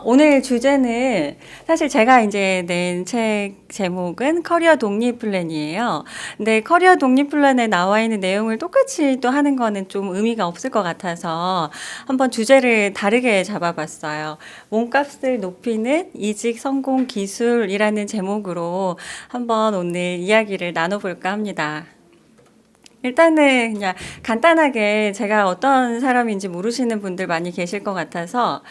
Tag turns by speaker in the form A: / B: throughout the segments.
A: 오늘 주제는 사실 제가 이제 낸 책 제목은 커리어 독립 플랜이에요. 근데 커리어 독립 플랜에 나와 있는 내용을 똑같이 또 하는 거는 좀 의미가 없을 것 같아서 한번 주제를 다르게 잡아봤어요. 몸값을 높이는 이직 성공 기술이라는 제목으로 한번 오늘 이야기를 나눠볼까 합니다. 일단은 그냥 간단하게 제가 어떤 사람인지 모르시는 분들 많이 계실 것 같아서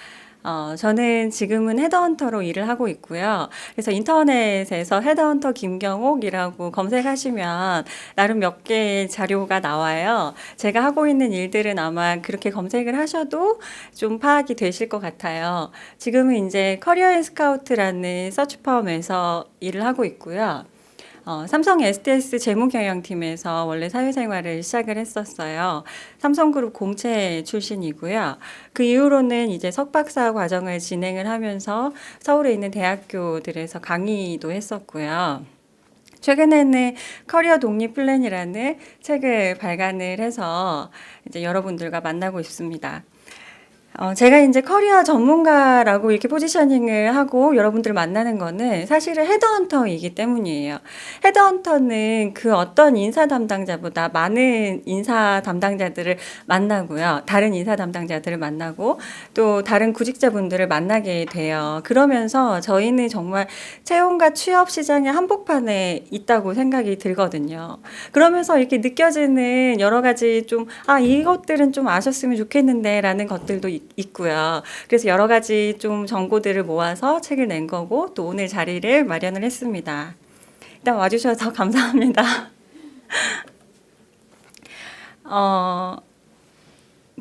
A: 저는 지금은 헤드헌터로 일을 하고 있고요. 그래서 인터넷에서 헤드헌터 김경옥이라고 검색하시면 나름 몇 개의 자료가 나와요. 제가 하고 있는 일들은 아마 그렇게 검색을 하셔도 좀 파악이 되실 것 같아요. 지금은 이제 커리어 앤 스카우트라는 서치펌에서 일을 하고 있고요. 삼성 SDS 재무경영팀에서 원래 사회생활을 시작을 했었어요. 삼성그룹 공채 출신이고요. 그 이후로는 이제 석박사 과정을 진행을 하면서 서울에 있는 대학교들에서 강의도 했었고요. 최근에는 커리어 독립 플랜이라는 책을 발간을 해서 이제 여러분들과 만나고 있습니다. 제가 이제 커리어 전문가라고 이렇게 포지셔닝을 하고 여러분들을 만나는 거는 사실은 헤드헌터이기 때문이에요. 헤드헌터는 그 어떤 인사 담당자보다 많은 인사 담당자들을 만나고요. 다른 인사 담당자들을 만나고 또 다른 구직자분들을 만나게 돼요. 그러면서 저희는 정말 채용과 취업 시장의 한복판에 있다고 생각이 들거든요. 그러면서 이렇게 느껴지는 여러 가지 좀, 이것들은 좀 아셨으면 좋겠는데 라는 것들도 있고요. 그래서 여러 가지 좀 정보들을 모아서 책을 낸 거고 또 오늘 자리를 마련을 했습니다. 일단 와주셔서 감사합니다. 어,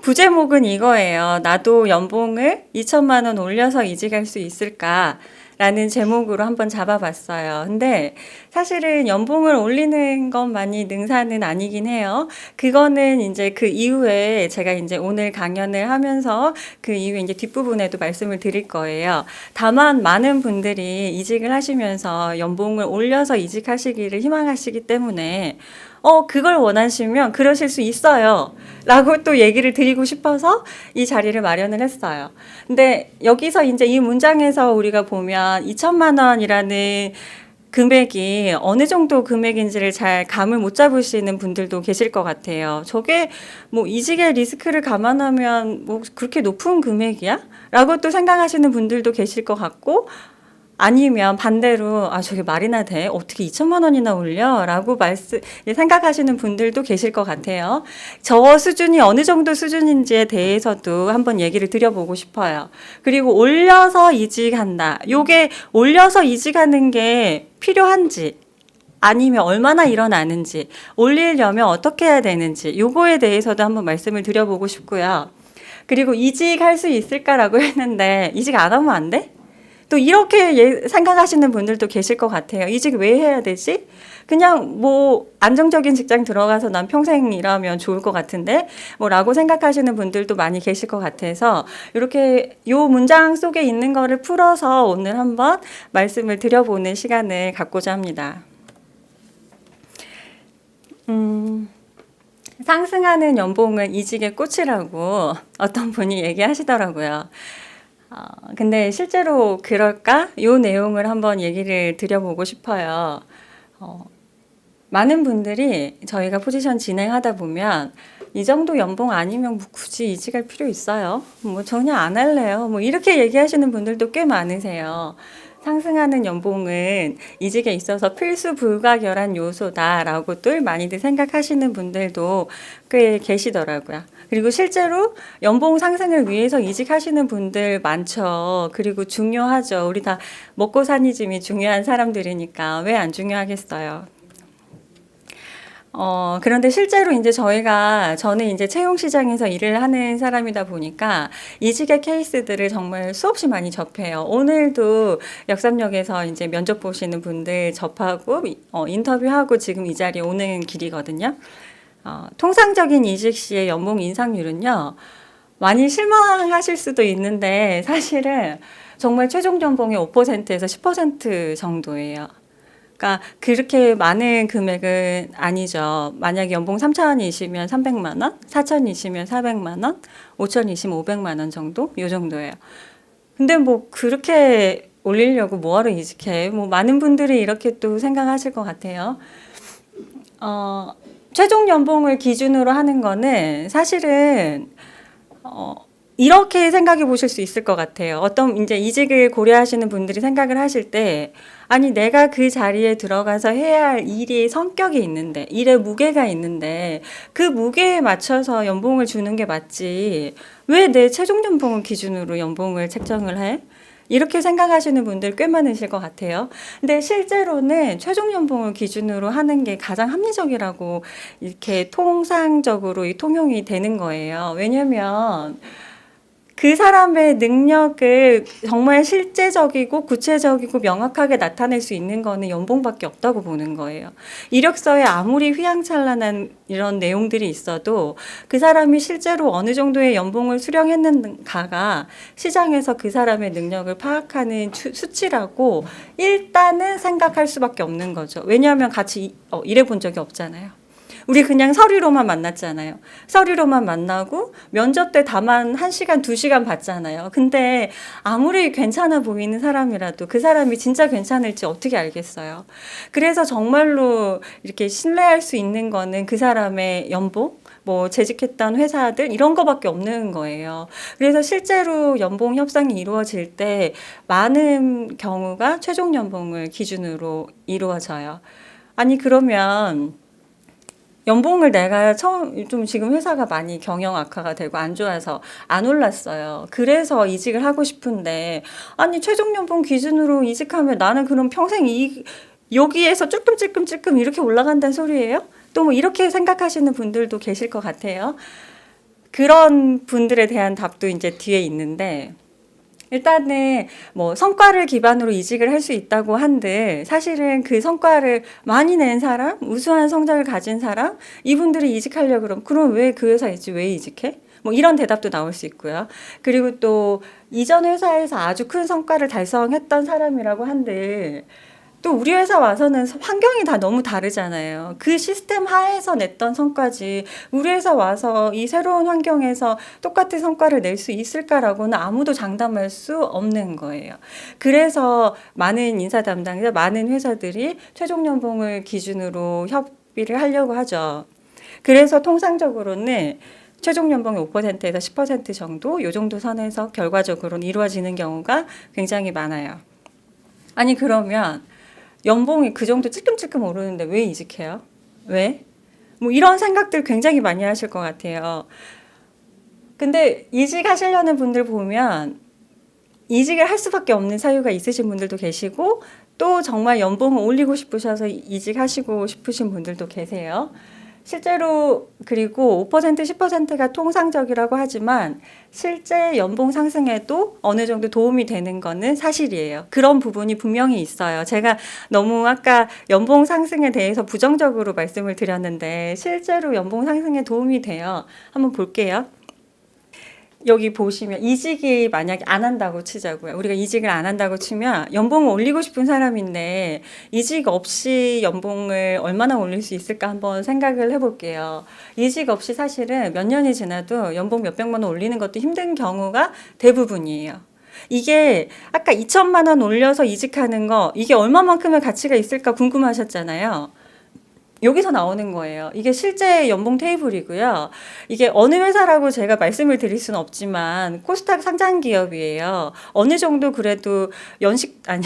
A: 부제목은 이거예요. 나도 연봉을 2천만 원 올려서 이직할 수 있을까? 라는 제목으로 한번 잡아봤어요. 근데 사실은 연봉을 올리는 것만이 능사는 아니긴 해요. 그거는 이제 그 이후에 제가 이제 오늘 강연을 하면서 그 이후에 이제 뒷부분에도 말씀을 드릴 거예요. 다만 많은 분들이 이직을 하시면서 연봉을 올려서 이직하시기를 희망하시기 때문에 그걸 원하시면 그러실 수 있어요. 라고 또 얘기를 드리고 싶어서 이 자리를 마련을 했어요. 근데 여기서 이제 이 문장에서 우리가 보면 2천만 원이라는 금액이 어느 정도 금액인지를 잘 감을 못 잡으시는 분들도 계실 것 같아요. 저게 뭐 이직의 리스크를 감안하면 뭐 그렇게 높은 금액이야? 라고 또 생각하시는 분들도 계실 것 같고, 아니면 반대로 저게 말이나 돼? 어떻게 2천만 원이나 올려? 라고 생각하시는 분들도 계실 것 같아요. 저 수준이 어느 정도 수준인지에 대해서도 한번 얘기를 드려보고 싶어요. 그리고 올려서 이직한다. 요게 올려서 이직하는 게 필요한지 아니면 얼마나 일어나는지 올리려면 어떻게 해야 되는지 요거에 대해서도 한번 말씀을 드려보고 싶고요. 그리고 이직할 수 있을까라고 했는데 이직 안 하면 안 돼? 또 이렇게 생각하시는 분들도 계실 것 같아요. 이직 왜 해야 되지? 그냥 뭐 안정적인 직장 들어가서 난 평생 일하면 좋을 것 같은데 뭐라고 생각하시는 분들도 많이 계실 것 같아서 이렇게 요 문장 속에 있는 거를 풀어서 오늘 한번 말씀을 드려보는 시간을 갖고자 합니다. 상승하는 연봉은 이직의 꽃이라고 어떤 분이 얘기하시더라고요. 근데 실제로 그럴까? 요 내용을 한번 얘기를 드려보고 싶어요. 많은 분들이 저희가 포지션 진행하다 보면 이 정도 연봉 아니면 뭐 굳이 이직할 필요 있어요? 뭐 전혀 안 할래요. 뭐 이렇게 얘기하시는 분들도 꽤 많으세요. 상승하는 연봉은 이직에 있어서 필수 불가결한 요소다라고들 많이들 생각하시는 분들도 꽤 계시더라고요. 그리고 실제로 연봉 상승을 위해서 이직하시는 분들 많죠. 그리고 중요하죠. 우리 다 먹고 사니즘이 중요한 사람들이니까 왜 안 중요하겠어요. 그런데 실제로 이제 저는 이제 채용 시장에서 일을 하는 사람이다 보니까 이직의 케이스들을 정말 수없이 많이 접해요. 오늘도 역삼역에서 이제 면접 보시는 분들 접하고, 인터뷰하고 지금 이 자리에 오는 길이거든요. 통상적인 이직 시의 연봉 인상률은요, 많이 실망하실 수도 있는데 사실은 정말 최종 연봉의 5%에서 10% 정도예요. 그러니까 그렇게 많은 금액은 아니죠. 만약에 연봉 3천이시면 300만 원, 4천이시면 400만 원, 5천이시면 500만 원 정도? 요 정도예요. 근데 뭐 그렇게 올리려고 뭐하러 이직해? 뭐 많은 분들이 이렇게 또 생각하실 것 같아요. 어, 최종 연봉을 기준으로 하는 거는 사실은 어, 이렇게 생각해 보실 수 있을 것 같아요. 어떤 이제 이직을 고려하시는 분들이 생각을 하실 때, 아니, 내가 그 자리에 들어가서 해야 할 일이 성격이 있는데, 일의 무게가 있는데, 그 무게에 맞춰서 연봉을 주는 게 맞지. 왜 내 최종 연봉을 기준으로 연봉을 책정을 해? 이렇게 생각하시는 분들 꽤 많으실 것 같아요. 근데 실제로는 최종 연봉을 기준으로 하는 게 가장 합리적이라고 이렇게 통상적으로 통용이 되는 거예요. 왜냐면 그 사람의 능력을 정말 실제적이고 구체적이고 명확하게 나타낼 수 있는 거는 연봉밖에 없다고 보는 거예요. 이력서에 아무리 휘황찬란한 이런 내용들이 있어도 그 사람이 실제로 어느 정도의 연봉을 수령했는가가 시장에서 그 사람의 능력을 파악하는 수치라고 일단은 생각할 수밖에 없는 거죠. 왜냐하면 같이 일해본 적이 없잖아요. 우리 그냥 서류로만 만났잖아요. 서류로만 만나고 면접 때 다만 1시간, 2시간 봤잖아요. 근데 아무리 괜찮아 보이는 사람이라도 그 사람이 진짜 괜찮을지 어떻게 알겠어요. 그래서 정말로 이렇게 신뢰할 수 있는 거는 그 사람의 연봉, 뭐 재직했던 회사들 이런 거밖에 없는 거예요. 그래서 실제로 연봉 협상이 이루어질 때 많은 경우가 최종 연봉을 기준으로 이루어져요. 아니 그러면 연봉을 내가 처음 좀 지금 회사가 많이 경영 악화가 되고 안 좋아서 안 올랐어요. 그래서 이직을 하고 싶은데 아니 최종 연봉 기준으로 이직하면 나는 그럼 평생 여기에서 찔끔찔끔찔끔 이렇게 올라간다는 소리예요? 또 뭐 이렇게 생각하시는 분들도 계실 것 같아요. 그런 분들에 대한 답도 이제 뒤에 있는데 일단은 뭐 성과를 기반으로 이직을 할 수 있다고 한들 사실은 그 성과를 많이 낸 사람, 우수한 성적을 가진 사람, 이분들이 이직하려고 그럼 왜 그 회사에 있지? 왜 이직해? 뭐 이런 대답도 나올 수 있고요. 그리고 또 이전 회사에서 아주 큰 성과를 달성했던 사람이라고 한들 또 우리 회사 와서는 환경이 다 너무 다르잖아요. 그 시스템 하에서 냈던 성과지 우리 회사 와서 이 새로운 환경에서 똑같은 성과를 낼 수 있을까라고는 아무도 장담할 수 없는 거예요. 그래서 많은 인사 담당자, 많은 회사들이 최종 연봉을 기준으로 협의를 하려고 하죠. 그래서 통상적으로는 최종 연봉이 5%에서 10% 정도, 요 정도 선에서 결과적으로는 이루어지는 경우가 굉장히 많아요. 아니 그러면 연봉이 그 정도 찔끔찔끔 오르는데 왜 이직해요? 왜? 뭐 이런 생각들 굉장히 많이 하실 것 같아요. 근데 이직하시려는 분들 보면 이직을 할 수밖에 없는 사유가 있으신 분들도 계시고 또 정말 연봉을 올리고 싶으셔서 이직하시고 싶으신 분들도 계세요. 실제로 그리고 5% 10%가 통상적이라고 하지만 실제 연봉 상승에도 어느 정도 도움이 되는 거는 사실이에요. 그런 부분이 분명히 있어요. 제가 너무 아까 연봉 상승에 대해서 부정적으로 말씀을 드렸는데 실제로 연봉 상승에 도움이 돼요. 한번 볼게요. 여기 보시면 이직이 만약에 안 한다고 치자고요. 우리가 이직을 안 한다고 치면 연봉을 올리고 싶은 사람인데 이직 없이 연봉을 얼마나 올릴 수 있을까 한번 생각을 해볼게요. 이직 없이 사실은 몇 년이 지나도 연봉 몇백만 원 올리는 것도 힘든 경우가 대부분이에요. 이게 아까 2천만 원 올려서 이직하는 거 이게 얼마만큼의 가치가 있을까 궁금하셨잖아요. 여기서 나오는 거예요. 이게 실제 연봉 테이블이고요. 이게 어느 회사라고 제가 말씀을 드릴 수는 없지만 코스닥 상장 기업이에요. 어느 정도 그래도 아니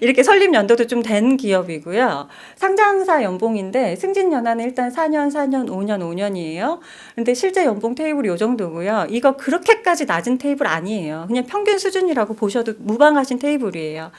A: 이렇게 설립 연도도 좀 된 기업이고요. 상장사 연봉인데 승진 연한은 일단 4년, 4년, 5년, 5년이에요. 근데 실제 연봉 테이블이 요 정도고요. 이거 그렇게까지 낮은 테이블 아니에요. 그냥 평균 수준이라고 보셔도 무방하신 테이블이에요.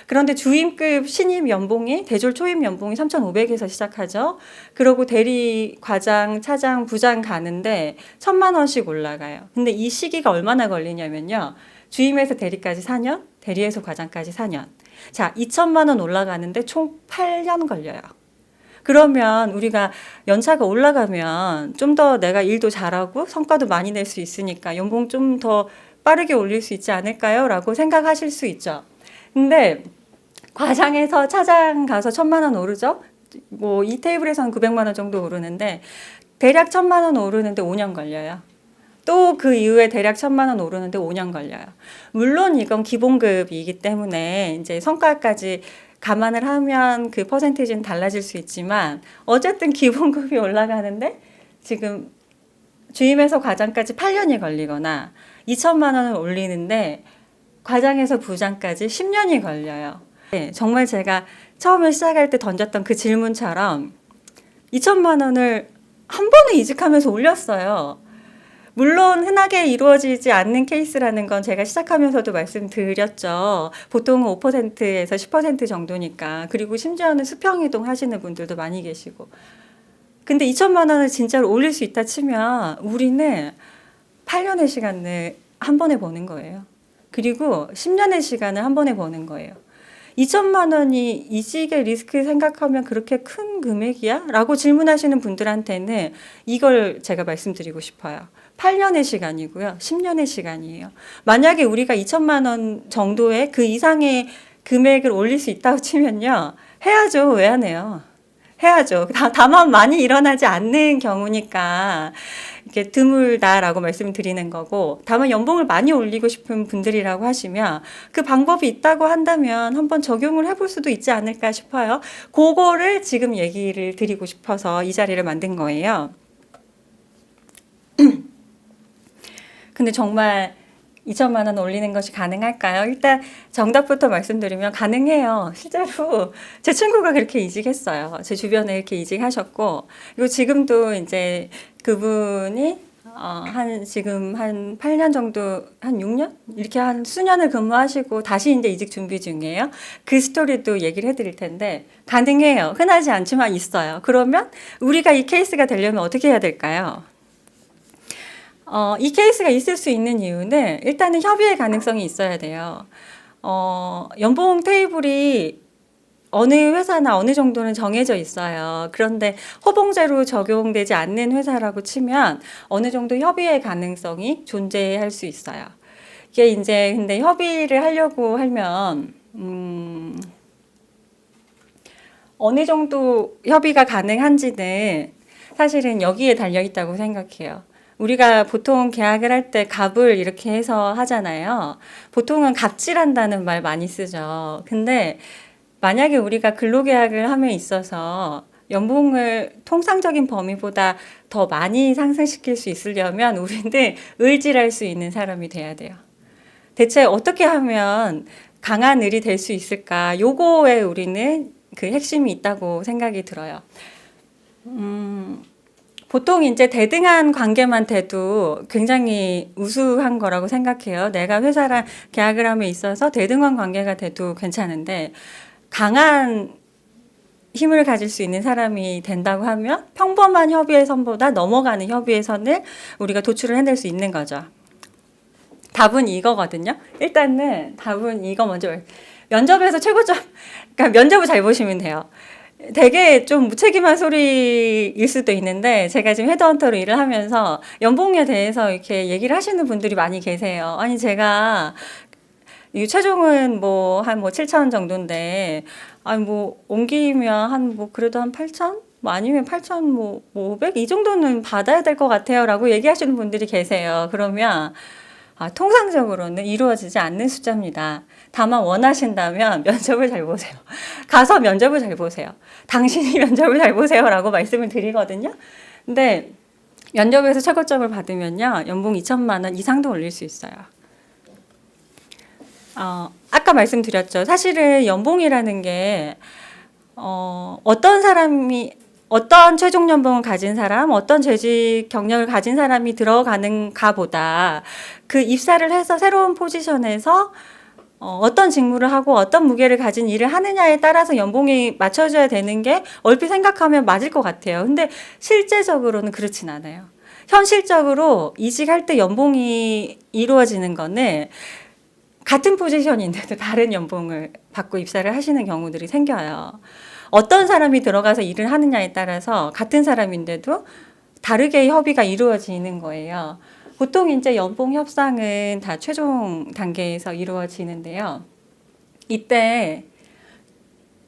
A: 그런데 주임급 신임 연봉이 대졸 초임 연봉이 3,500에서 시작하죠. 그리고 대리, 과장, 차장, 부장 가는데 1,000만 원씩 올라가요. 근데 이 시기가 얼마나 걸리냐면요. 주임에서 대리까지 4년, 대리에서 과장까지 4년. 자, 2천만 원 올라가는데 총 8년 걸려요. 그러면 우리가 연차가 올라가면 좀 더 내가 일도 잘하고 성과도 많이 낼 수 있으니까 연봉 좀 더 빠르게 올릴 수 있지 않을까요? 라고 생각하실 수 있죠. 근데 과장에서 차장 가서 1,000만 원 오르죠? 뭐 이 테이블에서는 900만 원 정도 오르는데 대략 1,000만 원 오르는데 5년 걸려요. 또 그 이후에 대략 1,000만 원 오르는데 5년 걸려요. 물론 이건 기본급이기 때문에 이제 성과까지 감안을 하면 그 퍼센티지는 달라질 수 있지만 어쨌든 기본급이 올라가는데 지금 주임에서 과장까지 8년이 걸리거나 2천만 원을 올리는데 과장에서 부장까지 10년이 걸려요. 네, 정말 제가 처음에 시작할 때 던졌던 그 질문처럼 2천만 원을 한 번에 이직하면서 올렸어요. 물론 흔하게 이루어지지 않는 케이스라는 건 제가 시작하면서도 말씀드렸죠. 보통은 5%에서 10% 정도니까. 그리고 심지어는 수평이동 하시는 분들도 많이 계시고. 근데 2천만 원을 진짜로 올릴 수 있다 치면 우리는 8년의 시간을 한 번에 버는 거예요. 그리고 10년의 시간을 한 번에 버는 거예요. 2천만 원이 이직의 리스크 생각하면 그렇게 큰 금액이야? 라고 질문하시는 분들한테는 이걸 제가 말씀드리고 싶어요. 8년의 시간이고요. 10년의 시간이에요. 만약에 우리가 2천만 원 정도의 그 이상의 금액을 올릴 수 있다고 치면요. 해야죠. 왜 안 해요? 해야죠. 다만 많이 일어나지 않는 경우니까 이렇게 드물다라고 말씀을 드리는 거고, 다만 연봉을 많이 올리고 싶은 분들이라고 하시면 그 방법이 있다고 한다면 한번 적용을 해볼 수도 있지 않을까 싶어요. 그거를 지금 얘기를 드리고 싶어서 이 자리를 만든 거예요. 근데 정말 2천만 원 올리는 것이 가능할까요? 일단 정답부터 말씀드리면 가능해요. 실제로 제 친구가 그렇게 이직했어요. 제 주변에 이렇게 이직하셨고, 그리고 지금도 이제 그분이 지금 한 8년 정도, 한 6년? 이렇게 한 수년을 근무하시고 다시 이제 이직 준비 중이에요. 그 스토리도 얘기를 해드릴 텐데, 가능해요. 흔하지 않지만 있어요. 그러면 우리가 이 케이스가 되려면 어떻게 해야 될까요? 이 케이스가 있을 수 있는 이유는 일단은 협의의 가능성이 있어야 돼요. 연봉 테이블이 어느 회사나 어느 정도는 정해져 있어요. 그런데 호봉제로 적용되지 않는 회사라고 치면 어느 정도 협의의 가능성이 존재할 수 있어요. 이게 이제 근데 협의를 하려고 하면, 어느 정도 협의가 가능한지는 사실은 여기에 달려 있다고 생각해요. 우리가 보통 계약을 할 때 갑을 이렇게 해서 하잖아요. 보통은 갑질한다는 말 많이 쓰죠. 근데 만약에 우리가 근로계약을 함에 있어서 연봉을 통상적인 범위보다 더 많이 상승시킬 수 있으려면 우리는 을질할 수 있는 사람이 돼야 돼요. 대체 어떻게 하면 강한 을이 될 수 있을까? 요거에 우리는 그 핵심이 있다고 생각이 들어요. 보통 이제 대등한 관계만 돼도 굉장히 우수한 거라고 생각해요. 내가 회사랑 계약을 함에 있어서 대등한 관계가 돼도 괜찮은데, 강한 힘을 가질 수 있는 사람이 된다고 하면 평범한 협의의 선보다 넘어가는 협의의 선을 우리가 도출을 해낼 수 있는 거죠. 답은 이거거든요. 일단은 답은 이거 먼저. 면접에서 최고점, 그러니까 면접을 잘 보시면 돼요. 되게 좀 무책임한 소리일 수도 있는데, 제가 지금 헤드헌터로 일을 하면서 연봉에 대해서 이렇게 얘기를 하시는 분들이 많이 계세요. 아니, 제가 이 최종은 뭐 한 7천 정도인데, 아니 뭐 옮기면 한 그래도 한 8천? 뭐 아니면 8천 500? 이 정도는 받아야 될 것 같아요라고 얘기하시는 분들이 계세요. 그러면 통상적으로는 이루어지지 않는 숫자입니다. 다만 원하신다면 면접을 잘 보세요. 가서 면접을 잘 보세요. 당신이 면접을 잘 보세요라고 말씀을 드리거든요. 근데 면접에서 최고점을 받으면요, 연봉 2천만 원 이상도 올릴 수 있어요. 아까 말씀드렸죠. 사실은 연봉이라는 게 어떤 사람이 어떤 최종 연봉을 가진 사람, 어떤 재직 경력을 가진 사람이 들어가는가 보다 그 입사를 해서 새로운 포지션에서 어떤 직무를 하고 어떤 무게를 가진 일을 하느냐에 따라서 연봉이 맞춰져야 되는 게 얼핏 생각하면 맞을 것 같아요. 근데 실제적으로는 그렇진 않아요. 현실적으로 이직할 때 연봉이 이루어지는 거는 같은 포지션인데도 다른 연봉을 받고 입사를 하시는 경우들이 생겨요. 어떤 사람이 들어가서 일을 하느냐에 따라서 같은 사람인데도 다르게 협의가 이루어지는 거예요. 보통 이제 연봉 협상은 다 최종 단계에서 이루어지는데요. 이때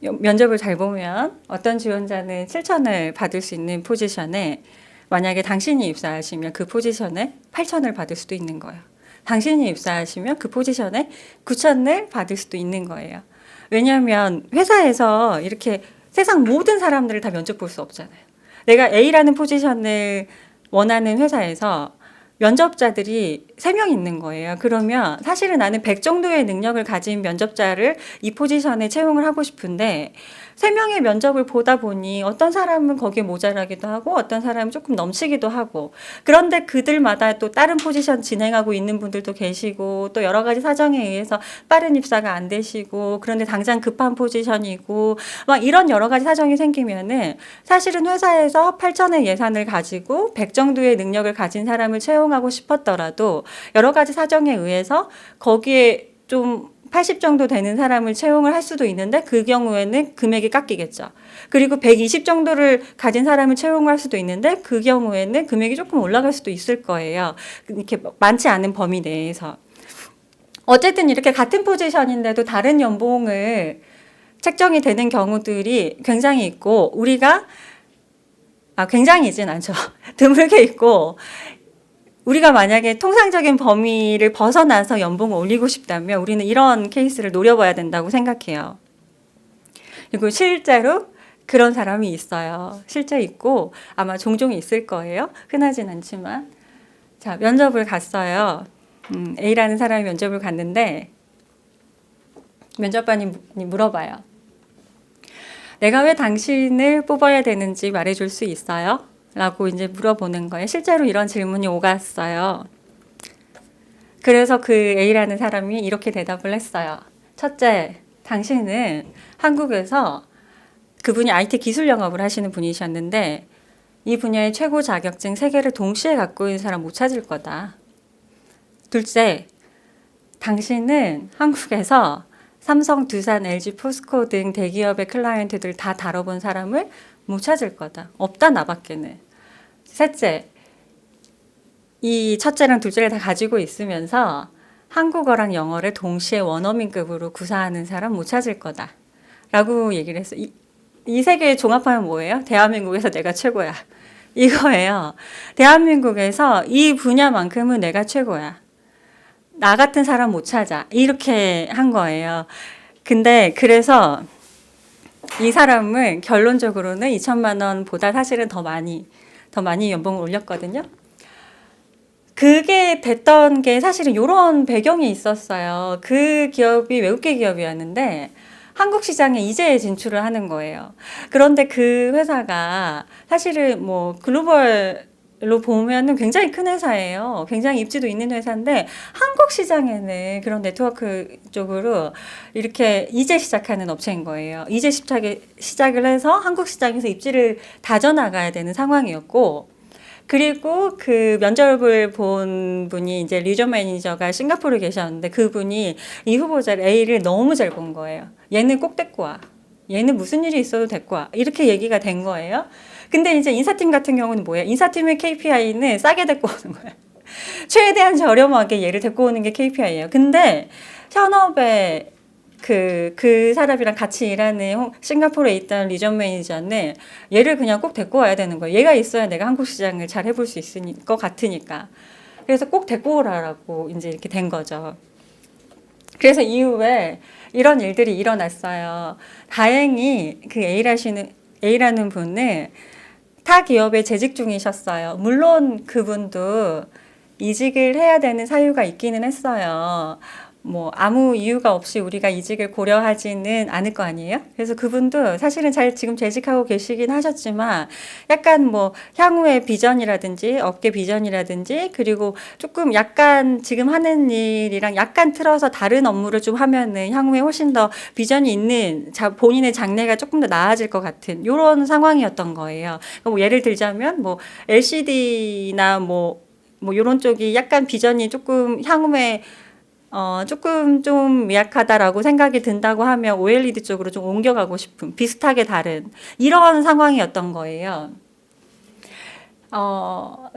A: 면접을 잘 보면 어떤 지원자는 7천을 받을 수 있는 포지션에 만약에 당신이 입사하시면 그 포지션에 8천을 받을 수도 있는 거예요. 당신이 입사하시면 그 포지션에 9천을 받을 수도 있는 거예요. 왜냐하면 회사에서 이렇게 세상 모든 사람들을 다 면접 볼 수 없잖아요. 내가 A라는 포지션을 원하는 회사에서 면접자들이 3명 있는 거예요. 그러면 사실은 나는 100 정도의 능력을 가진 면접자를 이 포지션에 채용을 하고 싶은데 3명의 면접을 보다 보니 어떤 사람은 거기에 모자라기도 하고 어떤 사람은 조금 넘치기도 하고 그런데 그들마다 또 다른 포지션 진행하고 있는 분들도 계시고 또 여러 가지 사정에 의해서 빠른 입사가 안 되시고 그런데 당장 급한 포지션이고 막 이런 여러 가지 사정이 생기면은 사실은 회사에서 8천의 예산을 가지고 100 정도의 능력을 가진 사람을 채용하고 싶었더라도 여러 가지 사정에 의해서 거기에 좀 80 정도 되는 사람을 채용을 할 수도 있는데 그 경우에는 금액이 깎이겠죠. 그리고 120 정도를 가진 사람을 채용을 할 수도 있는데 그 경우에는 금액이 조금 올라갈 수도 있을 거예요. 이렇게 많지 않은 범위 내에서. 어쨌든 이렇게 같은 포지션인데도 다른 연봉을 책정이 되는 경우들이 굉장히 있고 우리가 굉장히진 않죠. 드물게 있고 우리가 만약에 통상적인 범위를 벗어나서 연봉을 올리고 싶다면 우리는 이런 케이스를 노려봐야 된다고 생각해요. 그리고 실제로 그런 사람이 있어요. 실제 있고 아마 종종 있을 거예요. 흔하진 않지만. 자, 면접을 갔어요. A라는 사람이 면접을 갔는데 면접관이 물어봐요. 내가 왜 당신을 뽑아야 되는지 말해줄 수 있어요? 라고 이제 물어보는 거예요. 실제로 이런 질문이 오갔어요. 그래서 그 A라는 사람이 이렇게 대답을 했어요. 첫째, 당신은 한국에서 그분이 IT 기술 영업을 하시는 분이셨는데 이 분야의 최고 자격증 3개를 동시에 갖고 있는 사람 못 찾을 거다. 둘째, 당신은 한국에서 삼성, 두산, LG, 포스코 등 대기업의 클라이언트들 다 다뤄본 사람을 못 찾을 거다. 없다 나밖에는. 셋째, 이 첫째랑 둘째를 다 가지고 있으면서 한국어랑 영어를 동시에 원어민급으로 구사하는 사람 못 찾을 거다. 라고 얘기를 했어요. 이 세 개 종합하면 뭐예요? 대한민국에서 내가 최고야. 이거예요. 대한민국에서 이 분야만큼은 내가 최고야. 나 같은 사람 못 찾아. 이렇게 한 거예요. 근데 그래서 이 사람은 결론적으로는 2천만 원보다 사실은 더 많이 연봉을 올렸거든요. 그게 됐던 게 사실은 이런 배경이 있었어요. 그 기업이 외국계 기업이었는데 한국 시장에 이제 진출을 하는 거예요. 그런데 그 회사가 사실은 뭐 글로벌로 보면은 굉장히 큰 회사예요. 굉장히 입지도 있는 회사인데 한국 시장에는 그런 네트워크 쪽으로 이렇게 이제 시작하는 업체인 거예요. 이제 시작을 해서 한국 시장에서 입지를 다져나가야 되는 상황이었고 그리고 그 면접을 본 분이 이제 리전 매니저가 싱가포르에 계셨는데 그분이 이 후보자를 A를 너무 잘 본 거예요. 얘는 꼭 데리고 와. 얘는 무슨 일이 있어도 데리고 와. 이렇게 얘기가 된 거예요. 근데 이제 인사팀 같은 경우는 뭐예요? 인사팀의 KPI는 싸게 데리고 오는 거예요. 최대한 저렴하게 얘를 데리고 오는 게 KPI예요. 근데 현업에 그 사람이랑 같이 일하는 싱가포르에 있던 리전 매니저는 얘를 그냥 꼭 데리고 와야 되는 거예요. 얘가 있어야 내가 한국 시장을 잘 해볼 수 있을 것 같으니까. 그래서 꼭 데리고 오라고 이제 이렇게 된 거죠. 그래서 이후에 이런 일들이 일어났어요. 다행히 그 A라는 분은 타 기업에 재직 중이셨어요. 물론 그분도 이직을 해야 되는 사유가 있기는 했어요. 뭐 아무 이유가 없이 우리가 이직을 고려하지는 않을 거 아니에요? 그래서 그분도 사실은 잘 지금 재직하고 계시긴 하셨지만 약간 뭐 향후의 비전이라든지 업계 비전이라든지 그리고 조금 약간 지금 하는 일이랑 약간 틀어서 다른 업무를 좀 하면은 향후에 훨씬 더 비전이 있는 본인의 장래가 조금 더 나아질 것 같은 이런 상황이었던 거예요. 뭐 예를 들자면 뭐 LCD나 뭐 이런 쪽이 약간 비전이 조금 향후에 조금 좀 미약하다라고 생각이 든다고 하면 OLED 쪽으로 좀 옮겨가고 싶은 비슷하게 다른 이런 상황이었던 거예요.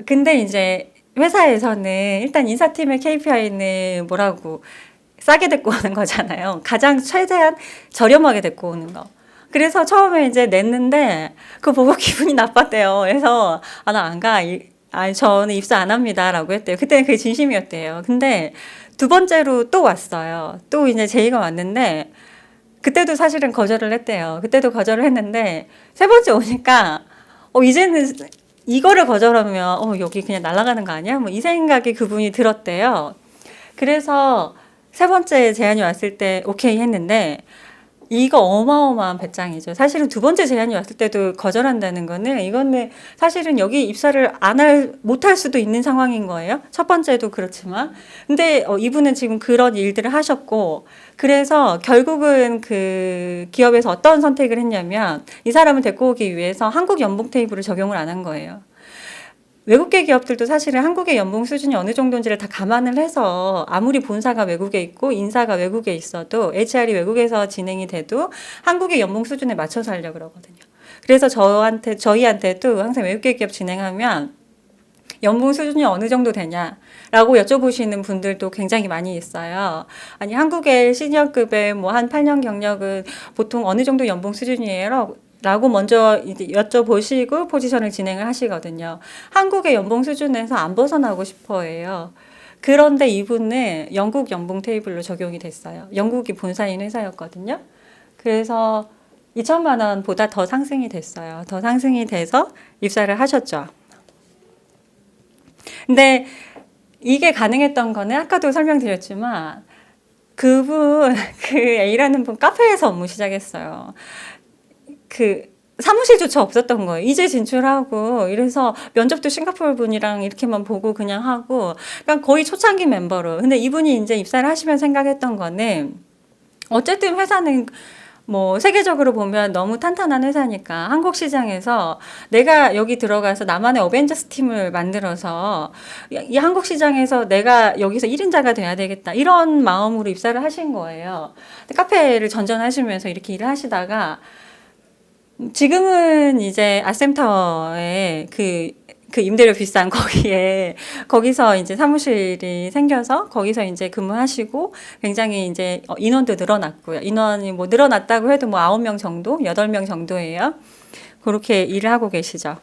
A: 근데 이제 회사에서는 일단 인사팀의 KPI는 뭐라고 싸게 데리고 오는 거잖아요. 가장 최대한 저렴하게 데리고 오는 거. 그래서 처음에 이제 냈는데 그거 보고 기분이 나빴대요. 그래서 아, 나 안 가. 아니, 저는 입사 안 합니다라고 했대요. 그때는 그게 진심이었대요. 근데 두 번째로 또 왔어요. 또 이제 제의가 왔는데 그때도 사실은 거절을 했대요. 그때도 거절을 했는데 세 번째 오니까 이제는 이거를 거절하면 여기 그냥 날아가는 거 아니야? 뭐 이 생각이 그분이 들었대요. 그래서 세 번째 제안이 왔을 때 오케이 했는데 이거 어마어마한 배짱이죠. 사실은 두 번째 제안이 왔을 때도 거절한다는 거는 이거는 사실은 여기 입사를 못할 수도 있는 상황인 거예요. 첫 번째도 그렇지만. 근데 이분은 지금 그런 일들을 하셨고, 그래서 결국은 그 기업에서 어떤 선택을 했냐면 이 사람을 데리고 오기 위해서 한국 연봉 테이블을 적용을 안 한 거예요. 외국계 기업들도 사실은 한국의 연봉 수준이 어느 정도인지를 다 감안을 해서 아무리 본사가 외국에 있고 인사가 외국에 있어도 HR이 외국에서 진행이 돼도 한국의 연봉 수준에 맞춰서 하려고 그러거든요. 그래서 저희한테도 항상 외국계 기업 진행하면 연봉 수준이 어느 정도 되냐라고 여쭤보시는 분들도 굉장히 많이 있어요. 아니, 한국의 시니어급의 뭐 한 8년 경력은 보통 어느 정도 연봉 수준이에요? 라고 먼저 이제 여쭤보시고 포지션을 진행을 하시거든요. 한국의 연봉 수준에서 안 벗어나고 싶어 해요. 그런데 이분은 영국 연봉 테이블로 적용이 됐어요. 영국이 본사인 회사였거든요. 그래서 2천만 원보다 더 상승이 됐어요. 더 상승이 돼서 입사를 하셨죠. 근데 이게 가능했던 거는 아까도 설명드렸지만 그분, 그 A라는 분 카페에서 업무 시작했어요. 그 사무실조차 없었던 거예요. 이제 진출하고 이래서 면접도 싱가포르 분이랑 이렇게만 보고 그냥 하고 그러니까 거의 초창기 멤버로. 근데 이분이 이제 입사를 하시면 생각했던 거는 어쨌든 회사는 뭐 세계적으로 보면 너무 탄탄한 회사니까 한국 시장에서 내가 여기 들어가서 나만의 어벤져스 팀을 만들어서 이 한국 시장에서 내가 여기서 1인자가 돼야 되겠다 이런 마음으로 입사를 하신 거예요. 카페를 전전하시면서 이렇게 일을 하시다가 지금은 이제 아셈타워에 그 임대료 비싼 거기서 이제 사무실이 생겨서 거기서 이제 근무하시고 굉장히 이제 인원도 늘어났고요. 인원이 뭐 늘어났다고 해도 뭐 9명 정도, 8명 정도예요. 그렇게 일을 하고 계시죠.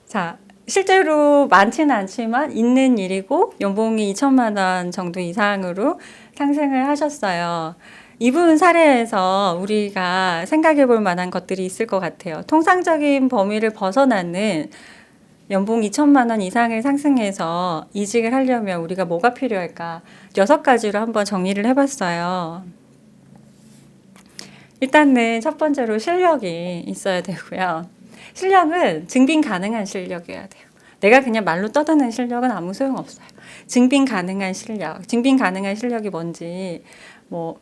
A: 자, 실제로 많지는 않지만 있는 일이고 연봉이 2천만 원 정도 이상으로 상승을 하셨어요. 이분 사례에서 우리가 생각해 볼 만한 것들이 있을 것 같아요. 통상적인 범위를 벗어나는 연봉 2천만 원 이상을 상승해서 이직을 하려면 우리가 뭐가 필요할까? 6가지로 한번 정리를 해봤어요. 일단은 첫 번째로 실력이 있어야 되고요. 실력은 증빙 가능한 실력이어야 돼요. 내가 그냥 말로 떠드는 실력은 아무 소용없어요. 증빙 가능한 실력. 증빙 가능한 실력이 뭔지 뭐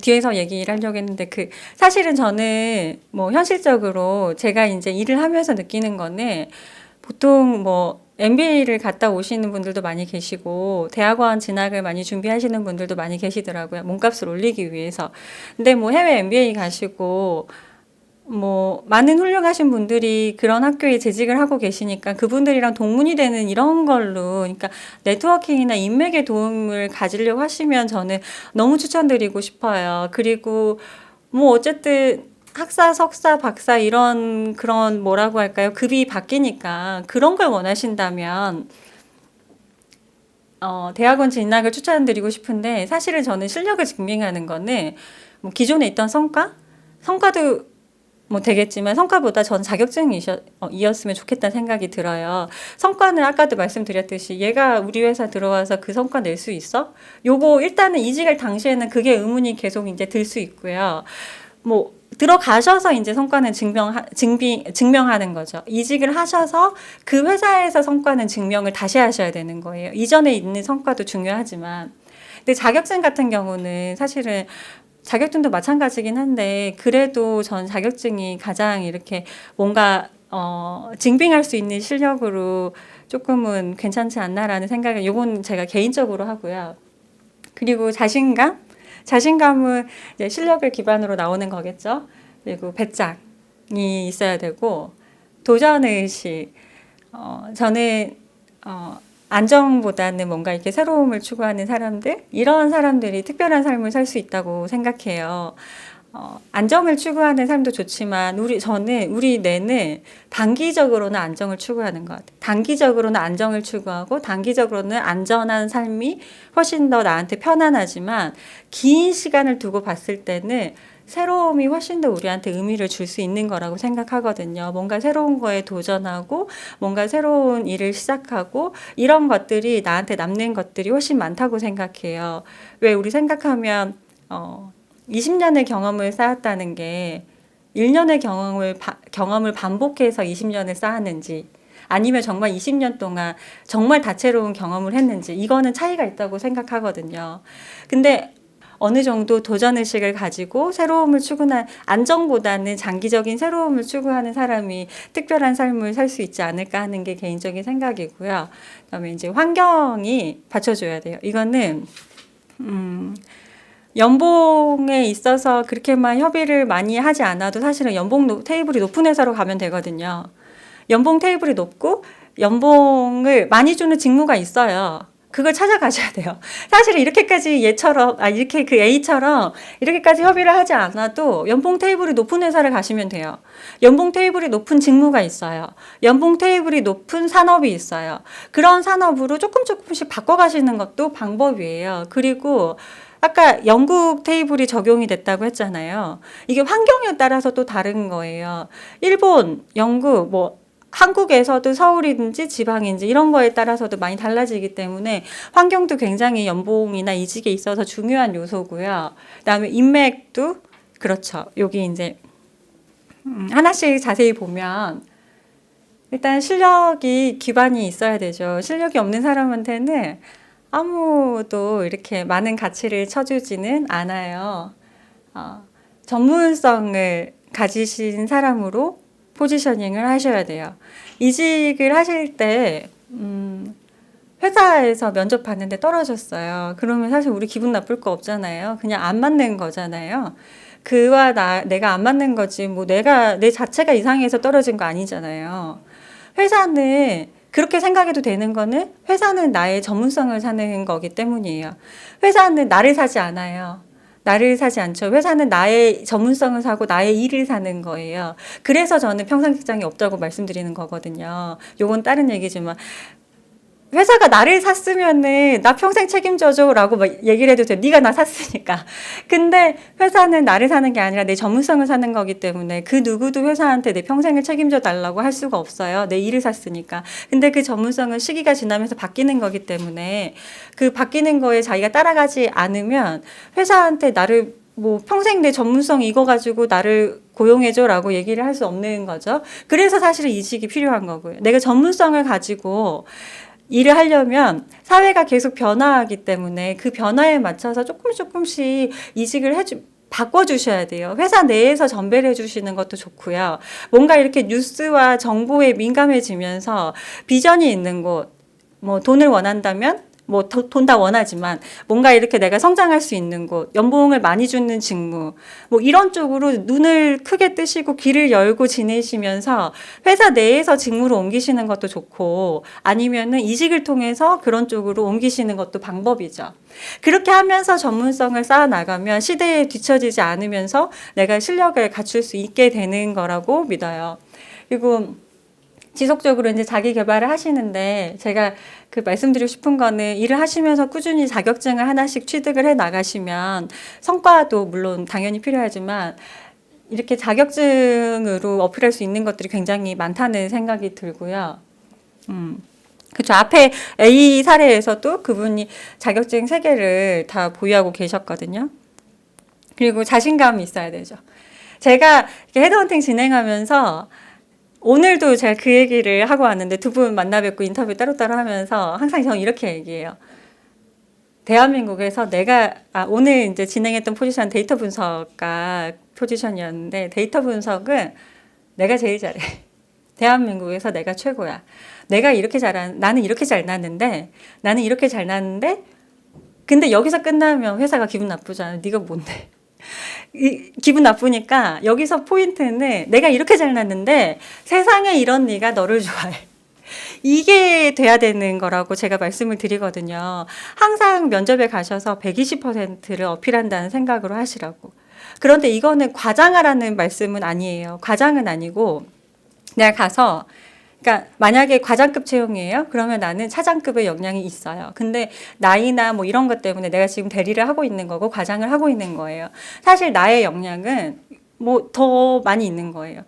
A: 뒤에서 얘기를 하려고 했는데 사실은 저는 뭐 현실적으로 제가 이제 일을 하면서 느끼는 거는 보통 뭐 MBA를 갔다 오시는 분들도 많이 계시고 대학원 진학을 많이 준비하시는 분들도 많이 계시더라고요. 몸값을 올리기 위해서. 근데 뭐 해외 MBA 가시고 뭐 많은 훌륭하신 분들이 그런 학교에 재직을 하고 계시니까 그분들이랑 동문이 되는 이런 걸로 그러니까 네트워킹이나 인맥의 도움을 가지려고 하시면 저는 너무 추천드리고 싶어요. 그리고 뭐 어쨌든 학사, 석사, 박사 이런 그런 뭐라고 할까요? 급이 바뀌니까 그런 걸 원하신다면 대학원 진학을 추천드리고 싶은데 사실은 저는 실력을 증명하는 거는 뭐 기존에 있던 성과도 뭐 되겠지만 성과보다 전 자격증이었으면 좋겠다는 생각이 들어요. 성과는 아까도 말씀드렸듯이 얘가 우리 회사 들어와서 그 성과 낼 수 있어? 요거 일단은 이직할 당시에는 그게 의문이 계속 이제 들 수 있고요. 뭐 들어가셔서 이제 성과는 증명하는 거죠. 이직을 하셔서 그 회사에서 성과는 증명을 다시 하셔야 되는 거예요. 이전에 있는 성과도 중요하지만. 근데 자격증 같은 경우는 사실은 자격증도 마찬가지긴 한데 그래도 전 자격증이 가장 이렇게 뭔가 증빙할 수 있는 실력으로 조금은 괜찮지 않나라는 생각을 요건 제가 개인적으로 하고요. 그리고 자신감은 이제 실력을 기반으로 나오는 거겠죠. 그리고 배짱이 있어야 되고 도전의식. 저는 안정보다는 뭔가 이렇게 새로움을 추구하는 사람들, 이런 사람들이 특별한 삶을 살 수 있다고 생각해요. 안정을 추구하는 삶도 좋지만 저는 우리 뇌는 단기적으로는 안정을 추구하는 것 같아요. 단기적으로는 안정을 추구하고 단기적으로는 안전한 삶이 훨씬 더 나한테 편안하지만 긴 시간을 두고 봤을 때는 새로움이 훨씬 더 우리한테 의미를 줄 수 있는 거라고 생각하거든요. 뭔가 새로운 거에 도전하고 뭔가 새로운 일을 시작하고 이런 것들이 나한테 남는 것들이 훨씬 많다고 생각해요. 왜 우리 생각하면 20년의 경험을 쌓았다는 게 1년의 경험을 반복해서 20년을 쌓았는지 아니면 정말 20년 동안 정말 다채로운 경험을 했는지 이거는 차이가 있다고 생각하거든요. 근데 어느 정도 도전의식을 가지고 새로움을 추구한 안정보다는 장기적인 새로움을 추구하는 사람이 특별한 삶을 살 수 있지 않을까 하는 게 개인적인 생각이고요. 그다음에 이제 환경이 받쳐줘야 돼요. 이거는 연봉에 있어서 그렇게만 협의를 많이 하지 않아도 사실은 연봉 테이블이 높은 회사로 가면 되거든요. 연봉 테이블이 높고 연봉을 많이 주는 직무가 있어요. 그걸 찾아가셔야 돼요. 사실은 이렇게까지 이렇게 그 A처럼 이렇게까지 협의를 하지 않아도 연봉 테이블이 높은 회사를 가시면 돼요. 연봉 테이블이 높은 직무가 있어요. 연봉 테이블이 높은 산업이 있어요. 그런 산업으로 조금씩 바꿔가시는 것도 방법이에요. 그리고 아까 영국 테이블이 적용이 됐다고 했잖아요. 이게 환경에 따라서 또 다른 거예요. 일본, 영국, 한국에서도 서울이든지 지방인지 이런 거에 따라서도 많이 달라지기 때문에 환경도 굉장히 연봉이나 이직에 있어서 중요한 요소고요. 그다음에 인맥도 그렇죠. 여기 이제 하나씩 자세히 보면 일단 실력이 기반이 있어야 되죠. 실력이 없는 사람한테는 아무도 이렇게 많은 가치를 쳐주지는 않아요. 전문성을 가지신 사람으로 포지셔닝을 하셔야 돼요. 이직을 하실 때 회사에서 면접 봤는데 떨어졌어요. 그러면 사실 우리 기분 나쁠 거 없잖아요. 그냥 안 맞는 거잖아요. 내가 안 맞는 거지. 내 자체가 이상해서 떨어진 거 아니잖아요. 회사는 그렇게 생각해도 되는 거는 회사는 나의 전문성을 사는 거기 때문이에요. 회사는 나를 사지 않아요. 나를 사지 않죠. 회사는 나의 전문성을 사고 나의 일을 사는 거예요. 그래서 저는 평생 직장이 없다고 말씀드리는 거거든요. 요건 다른 얘기지만 회사가 나를 샀으면은 나 평생 책임져줘라고 막 얘기를 해도 돼. 네가 나 샀으니까. 근데 회사는 나를 사는 게 아니라 내 전문성을 사는 거기 때문에 그 누구도 회사한테 내 평생을 책임져 달라고 할 수가 없어요. 내 일을 샀으니까. 근데 그 전문성은 시기가 지나면서 바뀌는 거기 때문에 그 바뀌는 거에 자기가 따라가지 않으면 회사한테 나를 평생 내 전문성 이거 가지고 나를 고용해줘라고 얘기를 할 수 없는 거죠. 그래서 사실은 이직이 필요한 거고요. 내가 전문성을 가지고 일을 하려면 사회가 계속 변화하기 때문에 그 변화에 맞춰서 조금씩 이직을 바꿔주셔야 돼요. 회사 내에서 전배를 해주시는 것도 좋고요. 뭔가 이렇게 뉴스와 정보에 민감해지면서 비전이 있는 곳, 돈을 원한다면 돈 다 원하지만 뭔가 이렇게 내가 성장할 수 있는 곳, 연봉을 많이 주는 직무, 이런 쪽으로 눈을 크게 뜨시고 귀를 열고 지내시면서 회사 내에서 직무로 옮기시는 것도 좋고 아니면은 이직을 통해서 그런 쪽으로 옮기시는 것도 방법이죠. 그렇게 하면서 전문성을 쌓아 나가면 시대에 뒤처지지 않으면서 내가 실력을 갖출 수 있게 되는 거라고 믿어요. 그리고 지속적으로 이제 자기 개발을 하시는데 제가 말씀드리고 싶은 거는 일을 하시면서 꾸준히 자격증을 하나씩 취득을 해 나가시면 성과도 물론 당연히 필요하지만 이렇게 자격증으로 어필할 수 있는 것들이 굉장히 많다는 생각이 들고요. 그렇죠. 앞에 A 사례에서도 그분이 자격증 3개를 다 보유하고 계셨거든요. 그리고 자신감이 있어야 되죠. 제가 헤드헌팅 진행하면서 오늘도 제가 그 얘기를 하고 왔는데 두 분 만나 뵙고 인터뷰 따로따로 하면서 항상 저는 이렇게 얘기해요. 대한민국에서 오늘 이제 진행했던 포지션 데이터 분석가 포지션이었는데 데이터 분석은 내가 제일 잘해. 대한민국에서 내가 최고야. 나는 이렇게 잘 났는데 근데 여기서 끝나면 회사가 기분 나쁘잖아. 네가 뭔데? 기분 나쁘니까 여기서 포인트는 내가 이렇게 잘났는데 세상에 이런 네가 너를 좋아해. 이게 돼야 되는 거라고 제가 말씀을 드리거든요. 항상 면접에 가셔서 120%를 어필한다는 생각으로 하시라고. 그런데 이거는 과장하라는 말씀은 아니에요. 과장은 아니고 내가 가서 그러니까 만약에 과장급 채용이에요. 그러면 나는 차장급의 역량이 있어요. 근데 나이나 뭐 이런 것 때문에 내가 지금 대리를 하고 있는 거고 과장을 하고 있는 거예요. 사실 나의 역량은 뭐 더 많이 있는 거예요.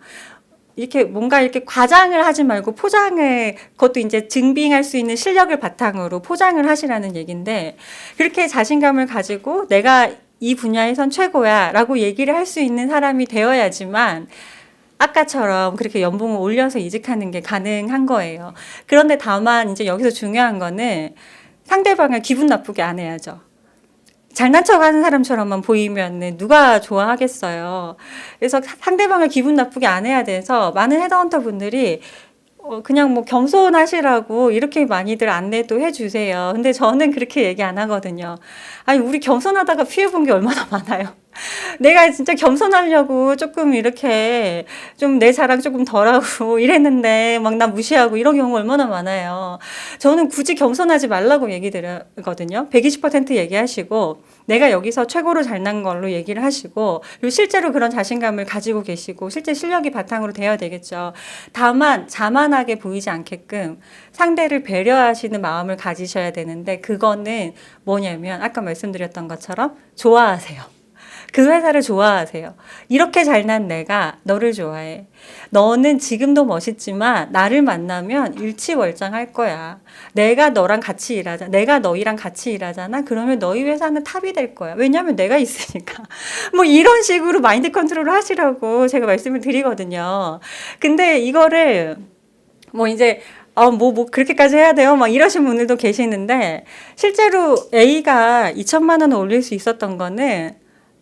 A: 이렇게 뭔가 이렇게 과장을 하지 말고 포장을 그것도 이제 증빙할 수 있는 실력을 바탕으로 포장을 하시라는 얘기인데 그렇게 자신감을 가지고 내가 이 분야에선 최고야라고 얘기를 할 수 있는 사람이 되어야지만 아까처럼 그렇게 연봉을 올려서 이직하는 게 가능한 거예요. 그런데 다만 이제 여기서 중요한 거는 상대방을 기분 나쁘게 안 해야죠. 잘난 척 하는 사람처럼만 보이면 누가 좋아하겠어요. 그래서 상대방을 기분 나쁘게 안 해야 돼서 많은 헤드헌터 분들이 그냥 뭐 겸손하시라고 이렇게 많이들 안내도 해주세요. 근데 저는 그렇게 얘기 안 하거든요. 아니, 우리 겸손하다가 피해본 게 얼마나 많아요. 내가 진짜 겸손하려고 조금 이렇게 좀 내 자랑 조금 덜하고 이랬는데 막 나 무시하고 이런 경우 얼마나 많아요. 저는 굳이 겸손하지 말라고 얘기 드리거든요. 120% 얘기하시고 내가 여기서 최고로 잘난 걸로 얘기를 하시고 그리고 실제로 그런 자신감을 가지고 계시고 실제 실력이 바탕으로 돼야 되겠죠. 다만 자만하게 보이지 않게끔 상대를 배려하시는 마음을 가지셔야 되는데 그거는 뭐냐면 아까 말씀드렸던 것처럼 좋아하세요. 그 회사를 좋아하세요. 이렇게 잘난 내가 너를 좋아해. 너는 지금도 멋있지만 나를 만나면 일치월장할 거야. 내가 너랑 같이 일하자. 내가 너희랑 같이 일하잖아. 그러면 너희 회사는 탑이 될 거야. 왜냐하면 내가 있으니까. 뭐 이런 식으로 마인드 컨트롤을 하시라고 제가 말씀을 드리거든요. 근데 이거를 뭐 이제 그렇게까지 해야 돼요? 막 이러신 분들도 계시는데, 실제로 A가 2천만 원을 올릴 수 있었던 거는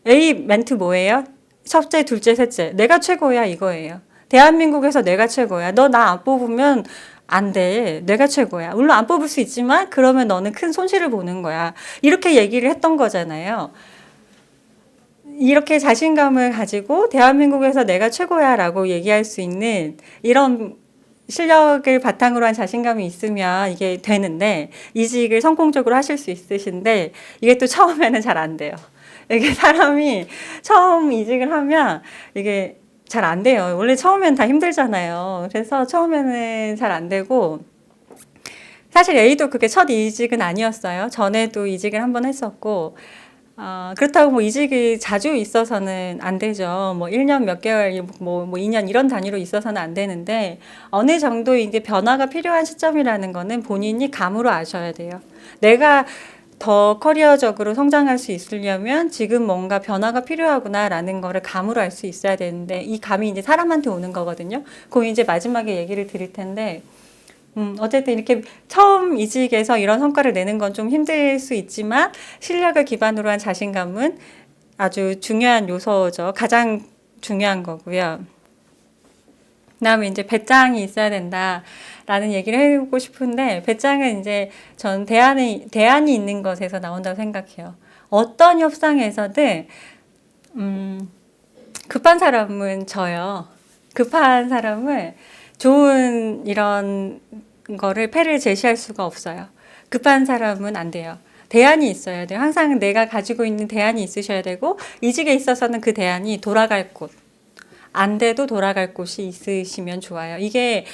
A: A 멘트 뭐예요? 첫째, 둘째, 셋째. 내가 최고야 이거예요. 대한민국에서 내가 최고야. 너 나 안 뽑으면 안 돼. 내가 최고야. 물론 안 뽑을 수 있지만 그러면 너는 큰 손실을 보는 거야. 이렇게 얘기를 했던 거잖아요. 이렇게 자신감을 가지고 대한민국에서 내가 최고야 라고 얘기할 수 있는 이런 실력을 바탕으로 한 자신감이 있으면 이게 되는데 이직을 성공적으로 하실 수 있으신데 이게 또 처음에는 잘 안 돼요. 이게 사람이 처음 이직을 하면 이게 잘 안 돼요. 원래 처음엔 다 힘들잖아요. 그래서 처음에는 잘 안 되고 사실 A도 그게 첫 이직은 아니었어요. 전에도 이직을 한번 했었고 그렇다고 뭐 이직이 자주 있어서는 안 되죠. 뭐 1년 몇 개월, 뭐 2년 이런 단위로 있어서는 안 되는데 어느 정도 이제 변화가 필요한 시점이라는 거는 본인이 감으로 아셔야 돼요. 내가 더 커리어적으로 성장할 수 있으려면 지금 뭔가 변화가 필요하구나라는 거를 감으로 알 수 있어야 되는데 이 감이 이제 사람한테 오는 거거든요. 그 이제 마지막에 얘기를 드릴 텐데 어쨌든 이렇게 처음 이직에서 이런 성과를 내는 건 좀 힘들 수 있지만 실력을 기반으로 한 자신감은 아주 중요한 요소죠. 가장 중요한 거고요. 그다음에 이제 배짱이 있어야 된다라는 얘기를 해보고 싶은데 배짱은 이제 전 대안이 있는 것에서 나온다고 생각해요. 어떤 협상에서든 급한 사람은 져요. 급한 사람은 좋은 이런 거를 패를 제시할 수가 없어요. 급한 사람은 안 돼요. 대안이 있어야 돼요. 항상 내가 가지고 있는 대안이 있으셔야 되고 이직에 있어서는 그 대안이 돌아갈 곳. 안 돼도 돌아갈 곳이 있으시면 좋아요. 이게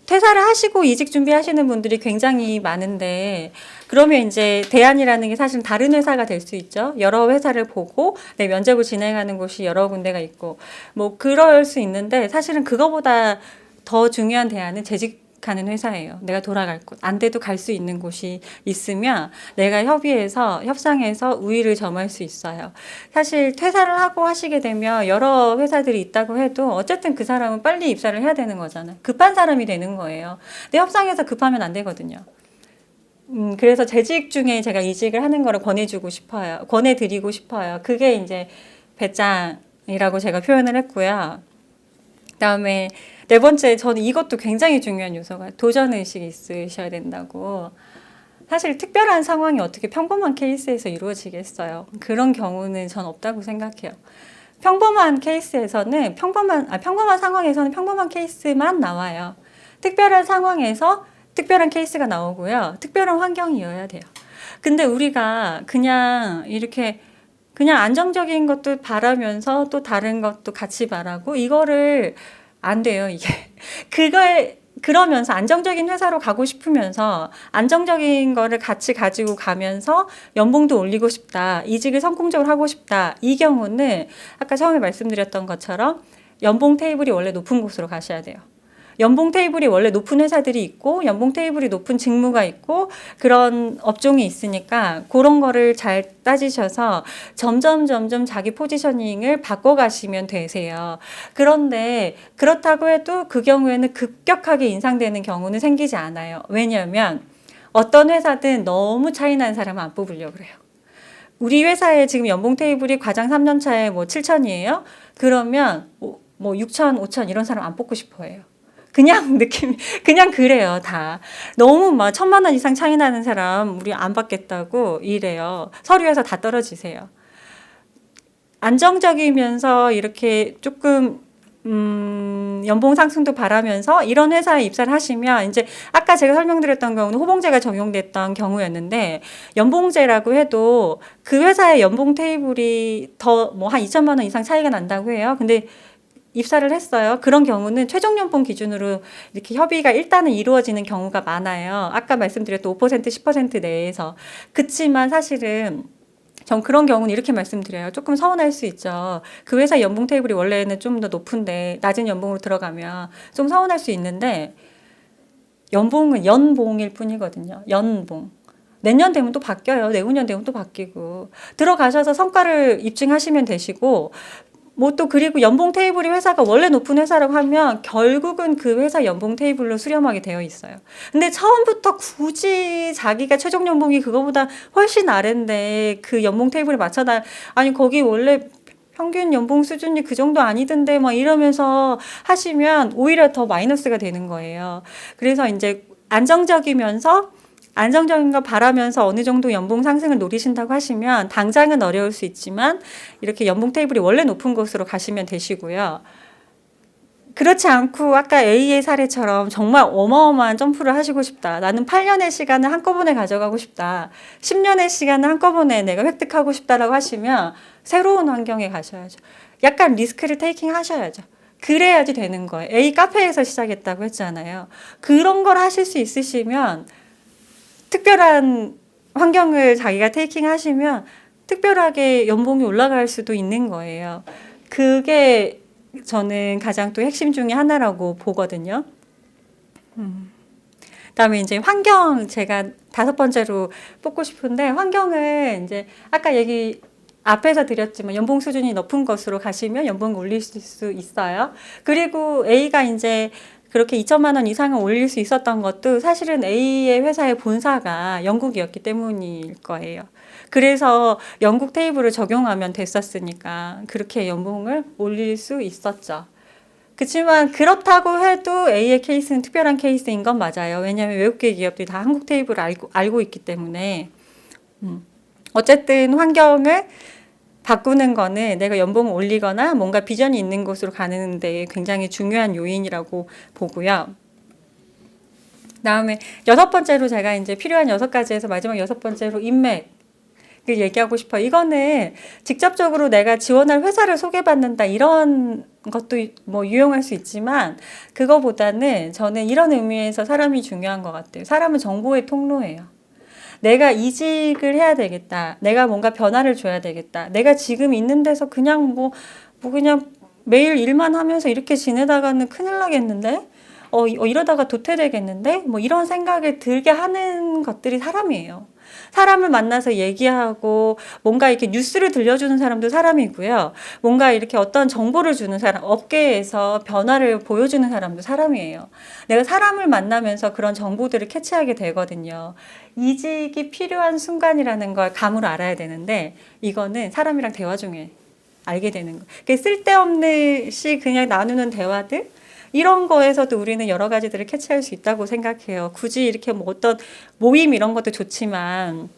A: 퇴사를 하시고 이직 준비하시는 분들이 굉장히 많은데 그러면 이제 대안이라는 게 사실 다른 회사가 될 수 있죠. 여러 회사를 보고 내 면접을 진행하는 곳이 여러 군데가 있고 뭐 그럴 수 있는데 사실은 그거보다 더 중요한 대안은 재직하는 회사예요. 내가 돌아갈 곳. 안 돼도 갈 수 있는 곳이 있으면 내가 협상해서 우위를 점할 수 있어요. 사실 퇴사를 하고 하시게 되면 여러 회사들이 있다고 해도 어쨌든 그 사람은 빨리 입사를 해야 되는 거잖아요. 급한 사람이 되는 거예요. 근데 협상에서 급하면 안 되거든요. 그래서 재직 중에 제가 이직을 하는 거를 권해드리고 싶어요. 그게 이제 배짱이라고 제가 표현을 했고요. 그다음에 네 번째, 저는 이것도 굉장히 중요한 요소가 도전의식이 있으셔야 된다고. 사실 특별한 상황이 어떻게 평범한 케이스에서 이루어지겠어요. 그런 경우는 전 없다고 생각해요. 평범한 케이스에서는 평범한 상황에서는 평범한 케이스만 나와요. 특별한 상황에서 특별한 케이스가 나오고요. 특별한 환경이어야 돼요. 근데 우리가 그냥 이렇게 그냥 안정적인 것도 바라면서 또 다른 것도 같이 바라고 이거를 안 돼요, 이게. 그걸 그러면서 안정적인 회사로 가고 싶으면서 안정적인 거를 같이 가지고 가면서 연봉도 올리고 싶다. 이직을 성공적으로 하고 싶다. 이 경우는 아까 처음에 말씀드렸던 것처럼 연봉 테이블이 원래 높은 곳으로 가셔야 돼요. 연봉 테이블이 원래 높은 회사들이 있고 연봉 테이블이 높은 직무가 있고 그런 업종이 있으니까 그런 거를 잘 따지셔서 점점 자기 포지셔닝을 바꿔가시면 되세요. 그런데 그렇다고 해도 그 경우에는 급격하게 인상되는 경우는 생기지 않아요. 왜냐하면 어떤 회사든 너무 차이 나는 사람은 안 뽑으려고 그래요. 우리 회사에 지금 연봉 테이블이 과장 3년 차에 뭐 7천이에요? 그러면 뭐 6천, 5천 이런 사람 안 뽑고 싶어 해요. 그냥 느낌, 그냥 그래요, 다. 너무 막 1,000만 원 이상 차이 나는 사람 우리 안 받겠다고 이래요. 서류에서 다 떨어지세요. 안정적이면서 이렇게 조금 연봉 상승도 바라면서 이런 회사에 입사를 하시면 이제 아까 제가 설명드렸던 경우는 호봉제가 적용됐던 경우였는데 연봉제라고 해도 그 회사의 연봉 테이블이 더 뭐 한 2천만 원 이상 차이가 난다고 해요. 근데 입사를 했어요. 그런 경우는 최종 연봉 기준으로 이렇게 협의가 일단은 이루어지는 경우가 많아요. 아까 말씀드렸던 5% 10% 내에서. 그치만 사실은 전 그런 경우는 이렇게 말씀드려요. 조금 서운할 수 있죠. 그 회사 연봉 테이블이 원래는 좀 더 높은데 낮은 연봉으로 들어가면 좀 서운할 수 있는데 연봉은 연봉일 뿐이거든요. 연봉. 내년 되면 또 바뀌어요. 내후년 되면 또 바뀌고. 들어가셔서 성과를 입증하시면 되시고 뭐 또 그리고 연봉 테이블이 회사가 원래 높은 회사라고 하면 결국은 그 회사 연봉 테이블로 수렴하게 되어 있어요. 근데 처음부터 굳이 자기가 최종 연봉이 그거보다 훨씬 아래인데 그 연봉 테이블에 맞춰다 아니 거기 원래 평균 연봉 수준이 그 정도 아니던데 막 이러면서 하시면 오히려 더 마이너스가 되는 거예요. 그래서 이제 안정적인 거 바라면서 어느 정도 연봉 상승을 노리신다고 하시면 당장은 어려울 수 있지만 이렇게 연봉 테이블이 원래 높은 곳으로 가시면 되시고요. 그렇지 않고 아까 A의 사례처럼 정말 어마어마한 점프를 하시고 싶다. 나는 8년의 시간을 한꺼번에 가져가고 싶다. 10년의 시간을 한꺼번에 내가 획득하고 싶다라고 하시면 새로운 환경에 가셔야죠. 약간 리스크를 테이킹 하셔야죠. 그래야지 되는 거예요. A 카페에서 시작했다고 했잖아요. 그런 걸 하실 수 있으시면 특별한 환경을 자기가 테이킹 하시면 특별하게 연봉이 올라갈 수도 있는 거예요. 그게 저는 가장 또 핵심 중에 하나라고 보거든요. 그다음에 이제 환경 제가 5번째로 뽑고 싶은데 환경은 이제 아까 얘기 앞에서 드렸지만 연봉 수준이 높은 것으로 가시면 연봉을 올릴 수 있어요. 그리고 A가 이제 그렇게 2천만 원 이상을 올릴 수 있었던 것도 사실은 A의 회사의 본사가 영국이었기 때문일 거예요. 그래서 영국 테이블을 적용하면 됐었으니까 그렇게 연봉을 올릴 수 있었죠. 그렇지만 그렇다고 해도 A의 케이스는 특별한 케이스인 건 맞아요. 왜냐하면 외국계 기업들이 다 한국 테이블을 알고 있기 때문에 어쨌든 환경을 바꾸는 거는 내가 연봉을 올리거나 뭔가 비전이 있는 곳으로 가는 데 굉장히 중요한 요인이라고 보고요. 그다음에 6번째로 제가 이제 필요한 6가지에서 마지막 6번째로 인맥 그 얘기하고 싶어요. 이거는 직접적으로 내가 지원할 회사를 소개받는다 이런 것도 뭐 유용할 수 있지만 그거보다는 저는 이런 의미에서 사람이 중요한 것 같아요. 사람은 정보의 통로예요. 내가 이직을 해야 되겠다. 내가 뭔가 변화를 줘야 되겠다. 내가 지금 있는 데서 그냥 그냥 매일 일만 하면서 이렇게 지내다가는 큰일 나겠는데? 이러다가 도태되겠는데? 뭐 이런 생각을 들게 하는 것들이 사람이에요. 사람을 만나서 얘기하고 뭔가 이렇게 뉴스를 들려주는 사람도 사람이고요. 뭔가 이렇게 어떤 정보를 주는 사람, 업계에서 변화를 보여주는 사람도 사람이에요. 내가 사람을 만나면서 그런 정보들을 캐치하게 되거든요. 이직이 필요한 순간이라는 걸 감으로 알아야 되는데 이거는 사람이랑 대화 중에 알게 되는 거예요. 쓸데없는 그냥 나누는 대화들 이런 거에서도 우리는 여러 가지들을 캐치할 수 있다고 생각해요. 굳이 이렇게 뭐 어떤 모임 이런 것도 좋지만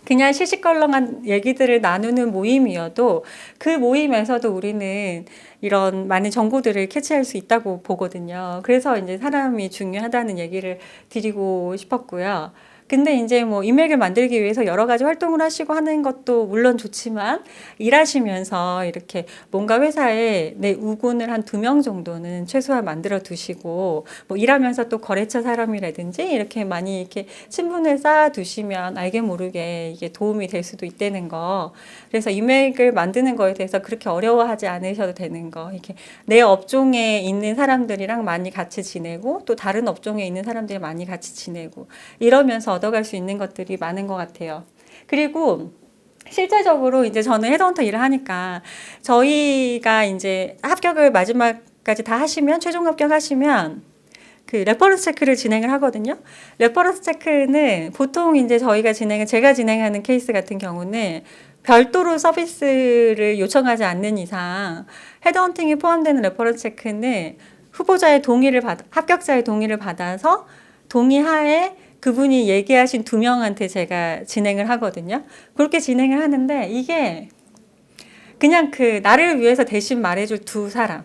A: 그냥 시시껄렁한 얘기들을 나누는 모임이어도 그 모임에서도 우리는 이런 많은 정보들을 캐치할 수 있다고 보거든요. 그래서 이제 사람이 중요하다는 얘기를 드리고 싶었고요. 근데 이제 뭐 인맥을 만들기 위해서 여러 가지 활동을 하시고 하는 것도 물론 좋지만 일하시면서 이렇게 뭔가 회사에 내 우군을 한 2명 정도는 최소한 만들어 두시고 뭐 일하면서 또 거래처 사람이라든지 이렇게 많이 이렇게 친분을 쌓아 두시면 알게 모르게 이게 도움이 될 수도 있다는 거. 그래서 인맥을 만드는 거에 대해서 그렇게 어려워하지 않으셔도 되는 거. 이렇게 내 업종에 있는 사람들이랑 많이 같이 지내고 또 다른 업종에 있는 사람들이 많이 같이 지내고 이러면서 얻어갈 수 있는 것들이 많은 것 같아요. 그리고 실제적으로 이제 저는 헤드헌터 일을 하니까 저희가 이제 합격을 마지막까지 다 하시면 최종 합격하시면 그 레퍼런스 체크를 진행을 하거든요. 레퍼런스 체크는 보통 이제 제가 진행하는 케이스 같은 경우는 별도로 서비스를 요청하지 않는 이상 헤드헌팅이 포함되는 레퍼런스 체크는 합격자의 동의를 받아서 동의하에 그분이 얘기하신 2명한테 제가 진행을 하거든요. 그렇게 진행을 하는데 이게 그냥 나를 위해서 대신 말해줄 2사람.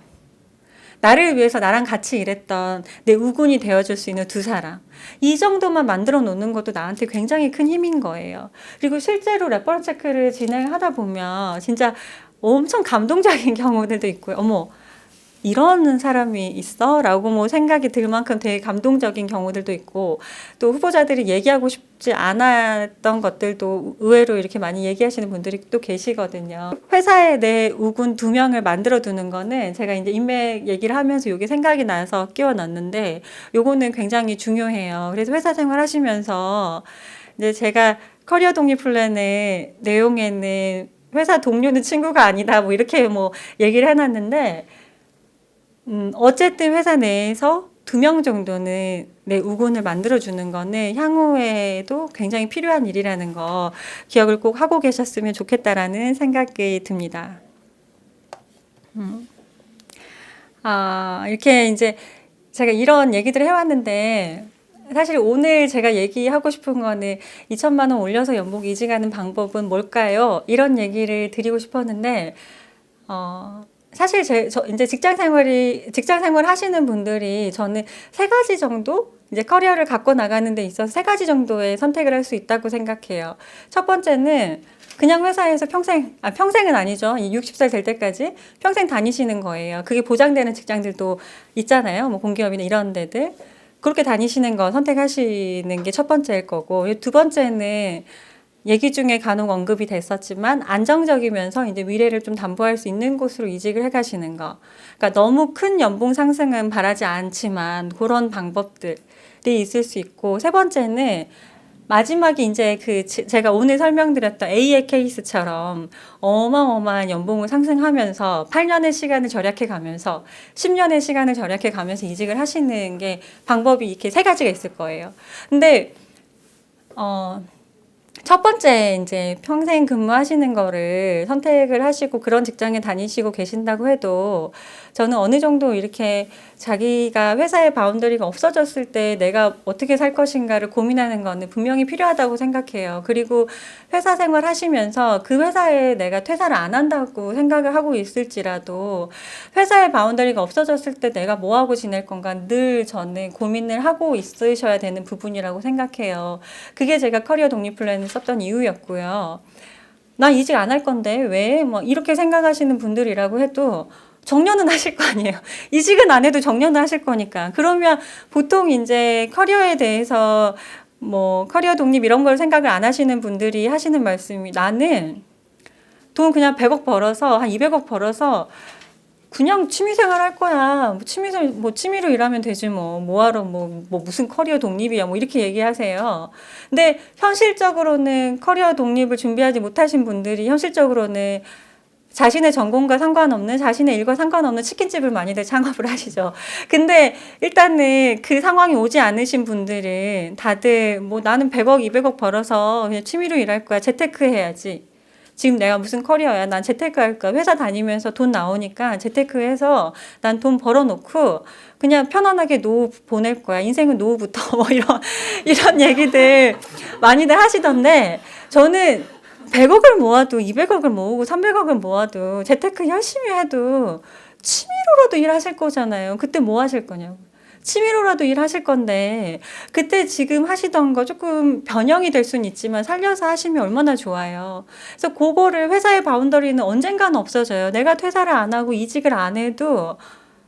A: 나를 위해서 나랑 같이 일했던 내 우군이 되어줄 수 있는 2사람. 이 정도만 만들어 놓는 것도 나한테 굉장히 큰 힘인 거예요. 그리고 실제로 레퍼런스 체크를 진행하다 보면 진짜 엄청 감동적인 경우들도 있고요. 어머, 이런 사람이 있어? 라고 뭐 생각이 들 만큼 되게 감동적인 경우들도 있고 또 후보자들이 얘기하고 싶지 않았던 것들도 의외로 이렇게 많이 얘기하시는 분들이 또 계시거든요. 회사에 내 우군 2명을 만들어 두는 거는 제가 이제 인맥 얘기를 하면서 이게 생각이 나서 끼워 넣었는데 요거는 굉장히 중요해요. 그래서 회사 생활 하시면서 이제 제가 커리어 독립 플랜의 내용에는 회사 동료는 친구가 아니다 뭐 이렇게 뭐 얘기를 해놨는데 어쨌든 회사 내에서 2명 정도는 내 우군을 만들어주는 거는 향후에도 굉장히 필요한 일이라는 거 기억을 꼭 하고 계셨으면 좋겠다라는 생각이 듭니다. 이렇게 이제 제가 이런 얘기들을 해왔는데 사실 오늘 제가 얘기하고 싶은 거는 2천만 원 올려서 연봉 이직하는 방법은 뭘까요? 이런 얘기를 드리고 싶었는데 사실 이제 직장 생활 하시는 분들이 저는 3가지 정도 이제 커리어를 갖고 나가는 데 있어서 3가지 정도의 선택을 할 수 있다고 생각해요. 첫 번째는 그냥 회사에서 평생은 아니죠. 60살 될 때까지 평생 다니시는 거예요. 그게 보장되는 직장들도 있잖아요. 뭐 공기업이나 이런 데들. 그렇게 다니시는 거 선택하시는 게 첫 번째일 거고, 2번째는 얘기 중에 간혹 언급이 됐었지만 안정적이면서 이제 미래를 좀 담보할 수 있는 곳으로 이직을 해 가시는 거. 그러니까 너무 큰 연봉 상승은 바라지 않지만 그런 방법들이 있을 수 있고, 3번째는 마지막에 이제 제가 오늘 설명드렸던 A의 케이스처럼 어마어마한 연봉을 상승하면서 8년의 시간을 절약해 가면서 10년의 시간을 절약해 가면서 이직을 하시는 게 방법이 이렇게 3가지가 있을 거예요. 근데 첫 번째 이제 평생 근무하시는 거를 선택을 하시고 그런 직장에 다니시고 계신다고 해도 저는 어느 정도 이렇게 자기가 회사의 바운더리가 없어졌을 때 내가 어떻게 살 것인가를 고민하는 거는 분명히 필요하다고 생각해요. 그리고 회사 생활 하시면서 그 회사에 내가 퇴사를 안 한다고 생각을 하고 있을지라도 회사의 바운더리가 없어졌을 때 내가 뭐 하고 지낼 건가 늘 저는 고민을 하고 있으셔야 되는 부분이라고 생각해요. 그게 제가 커리어 독립 플랜을 썼던 이유였고요. 나 이직 안 할 건데 왜? 뭐 이렇게 생각하시는 분들이라고 해도 정년은 하실 거 아니에요. 이직은 안 해도 정년은 하실 거니까. 그러면 보통 이제 커리어에 대해서 뭐 커리어 독립 이런 걸 생각을 안 하시는 분들이 하시는 말씀이 나는 돈 그냥 100억 벌어서 한 200억 벌어서 그냥 취미생활 할 거야. 취미로 일하면 되지 뭐. 뭐하러 무슨 커리어 독립이야. 뭐 이렇게 얘기하세요. 근데 현실적으로는 커리어 독립을 준비하지 못하신 분들이 현실적으로는 자신의 전공과 상관없는, 자신의 일과 상관없는 치킨집을 많이들 창업을 하시죠. 근데 일단은 그 상황이 오지 않으신 분들은 다들 뭐 나는 100억, 200억 벌어서 그냥 취미로 일할 거야. 재테크 해야지. 지금 내가 무슨 커리어야. 난 재테크 할 거야. 회사 다니면서 돈 나오니까 재테크 해서 난 돈 벌어놓고 그냥 편안하게 노후 보낼 거야. 인생은 노후부터 뭐 이런 얘기들 많이들 하시던데 저는 100억을 모아도 200억을 모으고 300억을 모아도 재테크 열심히 해도 취미로라도 일하실 거잖아요. 그때 뭐 하실 거냐고. 취미로라도 일하실 건데 그때 지금 하시던 거 조금 변형이 될 수는 있지만 살려서 하시면 얼마나 좋아요. 그래서 그거를 회사의 바운더리는 언젠가는 없어져요. 내가 퇴사를 안 하고 이직을 안 해도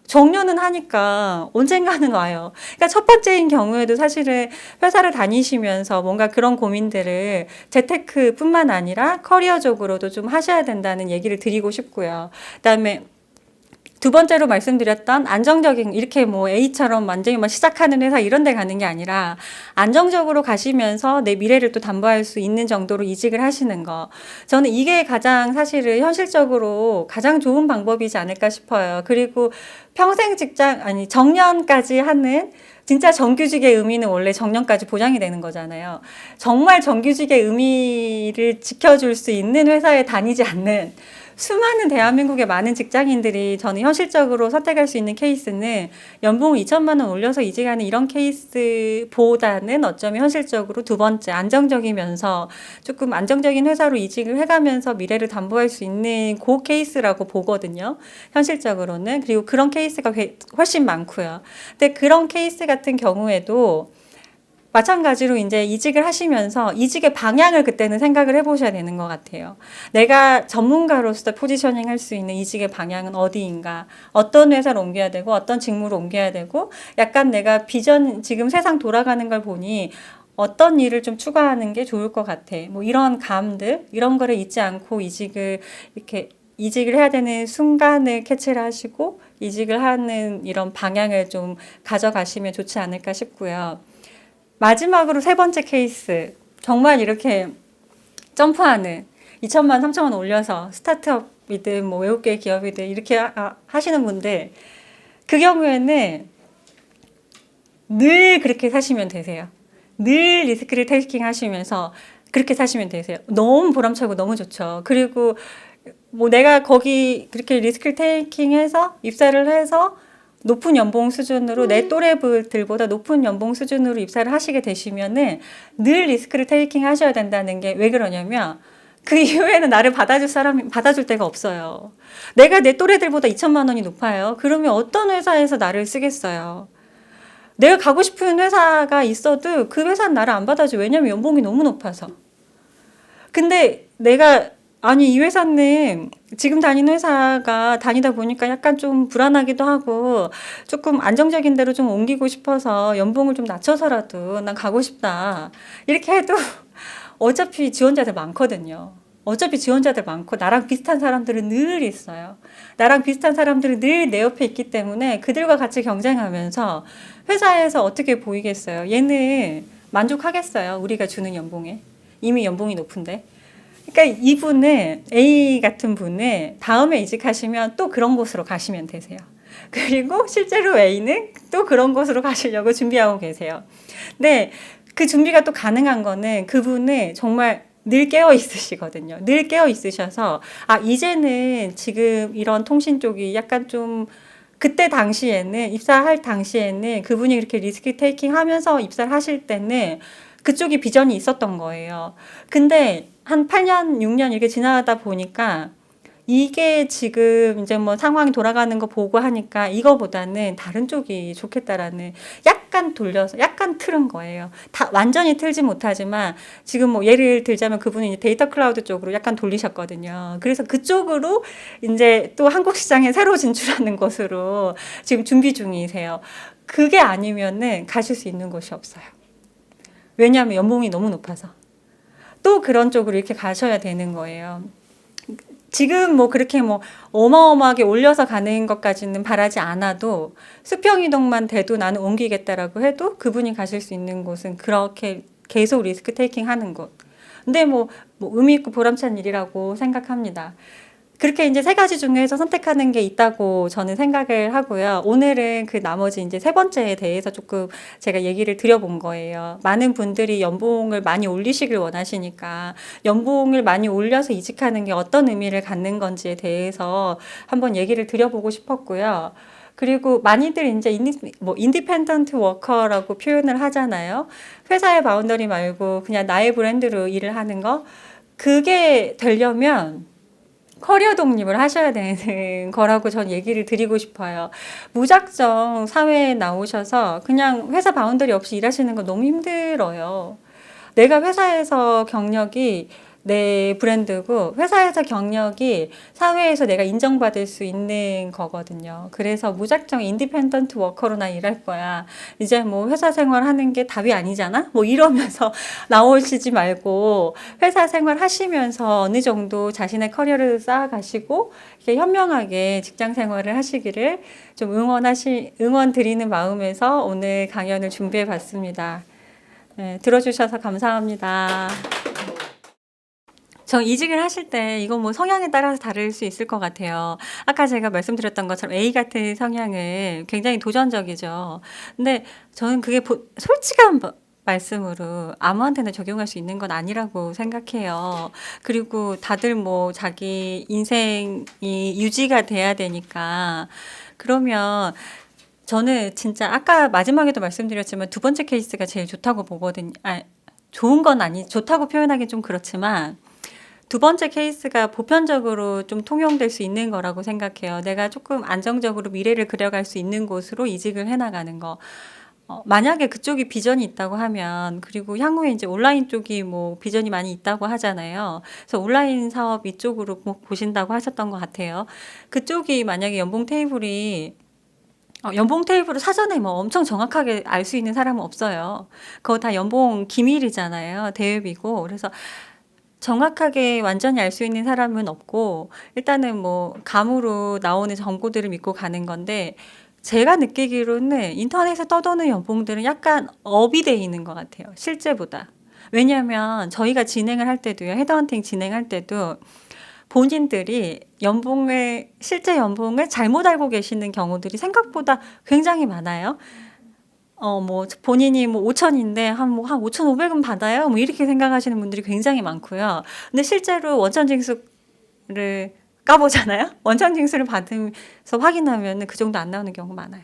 A: 정년은 하니까 언젠가는 와요. 그러니까 첫 번째인 경우에도 사실은 회사를 다니시면서 뭔가 그런 고민들을 재테크뿐만 아니라 커리어적으로도 좀 하셔야 된다는 얘기를 드리고 싶고요. 그다음에 두 번째로 말씀드렸던 안정적인 이렇게 뭐 A처럼 완전히 막 시작하는 회사 이런 데 가는 게 아니라 안정적으로 가시면서 내 미래를 또 담보할 수 있는 정도로 이직을 하시는 거. 저는 이게 가장 사실은 현실적으로 가장 좋은 방법이지 않을까 싶어요. 그리고 평생 직장, 아니, 정년까지 하는 진짜 정규직의 의미는 원래 정년까지 보장이 되는 거잖아요. 정말 정규직의 의미를 지켜줄 수 있는 회사에 다니지 않는 수많은 대한민국의 많은 직장인들이 저는 현실적으로 선택할 수 있는 케이스는 연봉을 2천만 원 올려서 이직하는 이런 케이스보다는 어쩌면 현실적으로 두 번째 안정적이면서 조금 안정적인 회사로 이직을 해가면서 미래를 담보할 수 있는 그 케이스라고 보거든요. 현실적으로는. 그리고 그런 케이스가 훨씬 많고요. 근데 그런 케이스 같은 경우에도 마찬가지로 이제 이직을 하시면서 이직의 방향을 그때는 생각을 해보셔야 되는 것 같아요. 내가 전문가로서 포지셔닝 할 수 있는 이직의 방향은 어디인가? 어떤 회사를 옮겨야 되고, 어떤 직무를 옮겨야 되고, 약간 내가 비전, 지금 세상 돌아가는 걸 보니 어떤 일을 좀 추가하는 게 좋을 것 같아. 뭐 이런 감들, 이런 거를 잊지 않고 이직을 해야 되는 순간을 캐치를 하시고, 이직을 하는 이런 방향을 좀 가져가시면 좋지 않을까 싶고요. 마지막으로 세 번째 케이스. 정말 이렇게 점프하는 2천만, 3천만 올려서 스타트업이든 뭐 외국계 기업이든 이렇게 하시는 분들, 그 경우에는 늘 그렇게 사시면 되세요. 늘 리스크를 테이킹 하시면서 그렇게 사시면 되세요. 너무 보람차고 너무 좋죠. 그리고 뭐 내가 거기 그렇게 리스크를 테이킹해서 입사를 해서 높은 연봉 수준으로 내 또래들보다 높은 연봉 수준으로 입사를 하시게 되시면은 늘 리스크를 테이킹 하셔야 된다는 게 왜 그러냐면 그 이후에는 나를 받아줄 데가 없어요. 내가 내 또래들보다 2천만 원이 높아요. 그러면 어떤 회사에서 나를 쓰겠어요? 내가 가고 싶은 회사가 있어도 그 회사는 나를 안 받아줘. 왜냐면 연봉이 너무 높아서. 근데 아니, 이 회사는 지금 다니는 회사가 다니다 보니까 약간 좀 불안하기도 하고 조금 안정적인 데로 좀 옮기고 싶어서 연봉을 좀 낮춰서라도 난 가고 싶다. 이렇게 해도 어차피 지원자들 많거든요. 어차피 지원자들 많고 나랑 비슷한 사람들은 늘 있어요. 나랑 비슷한 사람들은 늘 내 옆에 있기 때문에 그들과 같이 경쟁하면서 회사에서 어떻게 보이겠어요? 얘는 만족하겠어요? 우리가 주는 연봉에. 이미 연봉이 높은데. 그러니까 이분은 A 같은 분은 다음에 이직하시면 또 그런 곳으로 가시면 되세요. 그리고 실제로 A는 또 그런 곳으로 가시려고 준비하고 계세요. 근데 그 준비가 또 가능한 거는 그분은 정말 늘 깨어 있으시거든요. 늘 깨어 있으셔서 이제는 지금 이런 통신 쪽이 약간 좀 그때 당시에는 입사할 당시에는 그분이 그렇게 리스크 테이킹 하면서 입사를 하실 때는 그쪽이 비전이 있었던 거예요. 근데 한 8년, 6년 이렇게 지나다 보니까 이게 지금 이제 뭐 상황이 돌아가는 거 보고 하니까 이거보다는 다른 쪽이 좋겠다라는 약간 돌려서 약간 틀은 거예요. 다 완전히 틀지 못하지만 지금 뭐 예를 들자면 그분이 이제 데이터 클라우드 쪽으로 약간 돌리셨거든요. 그래서 그쪽으로 이제 또 한국 시장에 새로 진출하는 것으로 지금 준비 중이세요. 그게 아니면은 가실 수 있는 곳이 없어요. 왜냐하면 연봉이 너무 높아서. 또 그런 쪽으로 이렇게 가셔야 되는 거예요. 지금 뭐 그렇게 뭐 어마어마하게 올려서 가는 것까지는 바라지 않아도 수평 이동만 돼도 나는 옮기겠다라고 해도 그분이 가실 수 있는 곳은 그렇게 계속 리스크 테이킹 하는 곳. 근데 뭐 의미 있고 보람찬 일이라고 생각합니다. 그렇게 이제 세 가지 중에서 선택하는 게 있다고 저는 생각을 하고요. 오늘은 그 나머지 이제 세 번째에 대해서 조금 제가 얘기를 드려본 거예요. 많은 분들이 연봉을 많이 올리시길 원하시니까 연봉을 많이 올려서 이직하는 게 어떤 의미를 갖는 건지에 대해서 한번 얘기를 드려보고 싶었고요. 그리고 많이들 이제 인디펜던트 워커라고 표현을 하잖아요. 회사의 바운더리 말고 그냥 나의 브랜드로 일을 하는 거. 그게 되려면 커리어 독립을 하셔야 되는 거라고 전 얘기를 드리고 싶어요. 무작정 사회에 나오셔서 그냥 회사 바운더리 없이 일하시는 거 너무 힘들어요. 내가 회사에서 경력이 내 브랜드고 회사에서 경력이 사회에서 내가 인정받을 수 있는 거거든요. 그래서 무작정 인디펜던트 워커로나 일할 거야. 이제 뭐 회사 생활하는 게 답이 아니잖아? 뭐 이러면서 나오시지 말고 회사 생활 하시면서 어느 정도 자신의 커리어를 쌓아가시고 이렇게 현명하게 직장 생활을 하시기를 좀 응원 드리는 마음에서 오늘 강연을 준비해 봤습니다. 네, 들어주셔서 감사합니다. 저 이직을 하실 때 이거 뭐 성향에 따라서 다를 수 있을 것 같아요. 아까 제가 말씀드렸던 것처럼 A 같은 성향은 굉장히 도전적이죠. 근데 저는 그게 솔직한 말씀으로 아무한테나 적용할 수 있는 건 아니라고 생각해요. 그리고 다들 뭐 자기 인생이 유지가 돼야 되니까 그러면 저는 진짜 아까 마지막에도 말씀드렸지만 두 번째 케이스가 제일 좋다고 보거든요. 좋은 건 좋다고 표현하기 좀 그렇지만 두 번째 케이스가 보편적으로 좀 통용될 수 있는 거라고 생각해요. 내가 조금 안정적으로 미래를 그려갈 수 있는 곳으로 이직을 해나가는 거. 만약에 그쪽이 비전이 있다고 하면, 그리고 향후에 이제 온라인 쪽이 뭐 비전이 많이 있다고 하잖아요. 그래서 온라인 사업 이쪽으로 보신다고 하셨던 것 같아요. 그쪽이 만약에 연봉 테이블을 사전에 뭐 엄청 정확하게 알 수 있는 사람은 없어요. 그거 다 연봉 기밀이잖아요. 대회비고. 그래서 정확하게 완전히 알 수 있는 사람은 없고 일단은 뭐 감으로 나오는 정보들을 믿고 가는 건데 제가 느끼기로는 인터넷에 떠도는 연봉들은 약간 업이 돼 있는 것 같아요. 실제보다. 왜냐하면 저희가 진행을 할 때도요. 헤드헌팅 진행할 때도 본인들이 실제 연봉을 잘못 알고 계시는 경우들이 생각보다 굉장히 많아요. 뭐 본인이 뭐 5천인데 한 5,500은 받아요. 뭐 이렇게 생각하시는 분들이 굉장히 많고요. 근데 실제로 원천 징수를 까보잖아요. 원천 징수를 받으면서 확인하면 그 정도 안 나오는 경우가 많아요.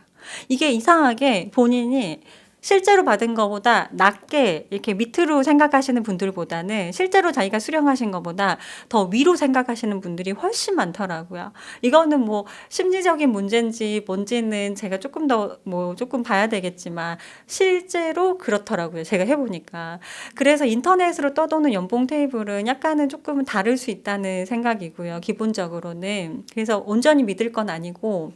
A: 이게 이상하게 본인이 실제로 받은 것보다 낮게 이렇게 밑으로 생각하시는 분들보다는 실제로 자기가 수령하신 것보다 더 위로 생각하시는 분들이 훨씬 많더라고요. 이거는 뭐 심리적인 문제인지 뭔지는 제가 조금 더 뭐 조금 봐야 되겠지만 실제로 그렇더라고요. 제가 해보니까. 그래서 인터넷으로 떠도는 연봉 테이블은 약간은 조금은 다를 수 있다는 생각이고요. 기본적으로는. 그래서 온전히 믿을 건 아니고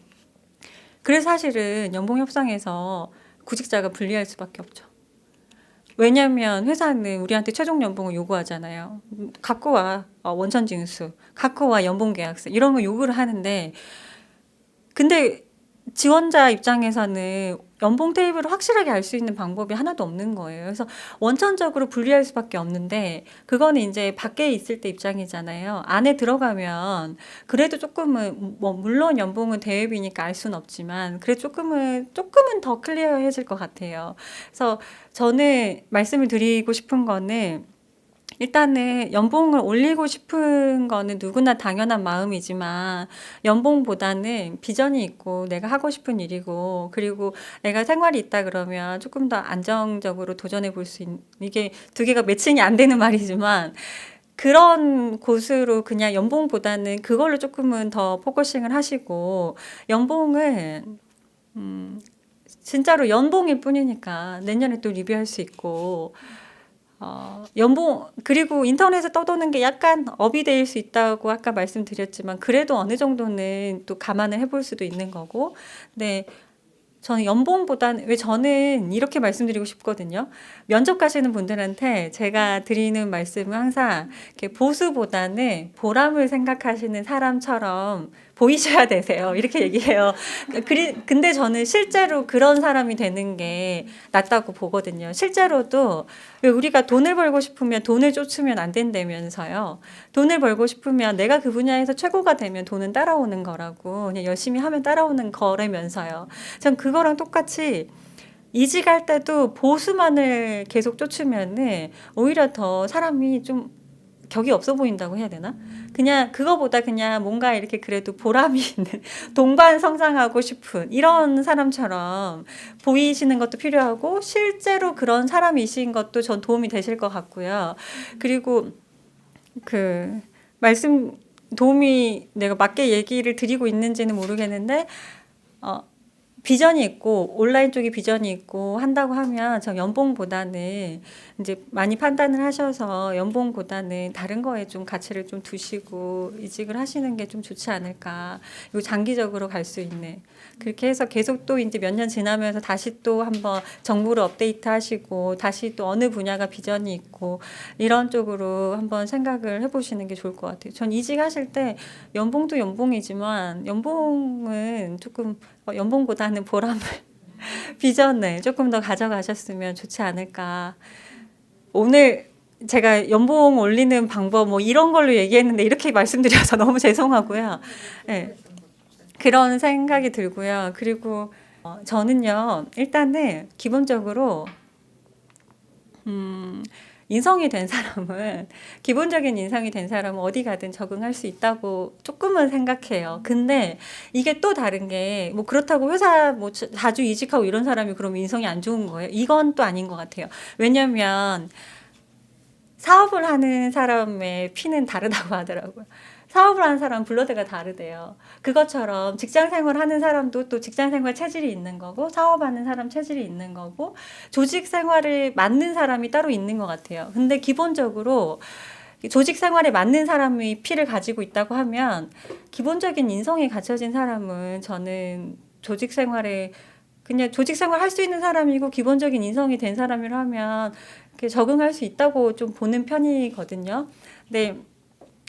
A: 그래서 사실은 연봉 협상에서 구직자가 불리할 수밖에 없죠. 왜냐하면 회사는 우리한테 최종 연봉을 요구하잖아요. 갖고 와 원천 징수, 갖고 와 연봉 계약서 이런 거 요구를 하는데 근데 지원자 입장에서는 연봉 테이블을 확실하게 알 수 있는 방법이 하나도 없는 거예요. 그래서 원천적으로 분리할 수밖에 없는데 그거는 이제 밖에 있을 때 입장이잖아요. 안에 들어가면 그래도 조금은 뭐 물론 연봉은 대회비니까 알 수는 없지만 그래도 조금은 더 클리어해질 것 같아요. 그래서 저는 말씀을 드리고 싶은 거는 일단은 연봉을 올리고 싶은 거는 누구나 당연한 마음이지만 연봉보다는 비전이 있고 내가 하고 싶은 일이고 그리고 내가 생활이 있다 그러면 조금 더 안정적으로 도전해 볼 수 있는 이게 두 개가 매칭이 안 되는 말이지만 그런 곳으로 그냥 연봉보다는 그걸로 조금은 더 포커싱을 하시고 연봉은 진짜로 연봉일 뿐이니까 내년에 또 리뷰할 수 있고 연봉, 그리고 인터넷에 떠도는 게 약간 업이 될 수 있다고 아까 말씀드렸지만, 그래도 어느 정도는 또 감안을 해볼 수도 있는 거고, 네. 저는 연봉보다는, 왜 저는 이렇게 말씀드리고 싶거든요. 면접 가시는 분들한테 제가 드리는 말씀은 항상 이렇게 보수보다는 보람을 생각하시는 사람처럼 보이셔야 되세요. 이렇게 얘기해요. 근데 저는 실제로 그런 사람이 되는 게 낫다고 보거든요. 실제로도 왜 우리가 돈을 벌고 싶으면 돈을 쫓으면 안 된다면서요. 돈을 벌고 싶으면 내가 그 분야에서 최고가 되면 돈은 따라오는 거라고 그냥 열심히 하면 따라오는 거라면서요. 전 그거랑 똑같이 이직할 때도 보수만을 계속 쫓으면은 오히려 더 사람이 좀 격이 없어 보인다고 해야 되나? 그냥 그거보다 그냥 뭔가 이렇게 그래도 보람이 있는 동반 성장하고 싶은 이런 사람처럼 보이시는 것도 필요하고 실제로 그런 사람이신 것도 전 도움이 되실 것 같고요. 그리고 그 말씀 도움이 내가 맞게 얘기를 드리고 있는지는 모르겠는데 어, 비전이 있고 온라인 쪽에 비전이 있고 한다고 하면 저 연봉보다는 이제 많이 판단을 하셔서 연봉보다는 다른 거에 좀 가치를 좀 두시고 이직을 하시는 게 좀 좋지 않을까. 그리고 장기적으로 갈 수 있는 그렇게 해서 계속 또 이제 몇 년 지나면서 다시 또 한번 정보를 업데이트 하시고 다시 또 어느 분야가 비전이 있고 이런 쪽으로 한번 생각을 해보시는 게 좋을 것 같아요. 전 이직하실 때 연봉도 연봉이지만 연봉은 조금 연봉보다는 보람을 비전을 조금 더 가져가셨으면 좋지 않을까. 오늘 제가 연봉 올리는 방법 뭐 이런 걸로 얘기했는데 이렇게 말씀드려서 너무 죄송하고요. 네, 그런 생각이 들고요. 그리고 저는요, 일단은 기본적으로 인성이 된 사람은 기본적인 인성이 된 사람은 어디 가든 적응할 수 있다고 조금은 생각해요. 근데 이게 또 다른 게 뭐 그렇다고 회사 뭐 자주 이직하고 이런 사람이 그럼 인성이 안 좋은 거예요? 이건 또 아닌 것 같아요. 왜냐면 사업을 하는 사람의 피는 다르다고 하더라고요. 사업을 하는 사람은 블러드가 다르대요. 그것처럼 직장 생활 하는 사람도 또 직장 생활 체질이 있는 거고, 사업하는 사람 체질이 있는 거고, 조직 생활에 맞는 사람이 따로 있는 것 같아요. 근데 기본적으로 조직 생활에 맞는 사람이 피를 가지고 있다고 하면, 기본적인 인성이 갖춰진 사람은 저는 조직 생활에 그냥 조직 생활 할 수 있는 사람이고 기본적인 인성이 된 사람이라면 이렇게 적응할 수 있다고 좀 보는 편이거든요. 근데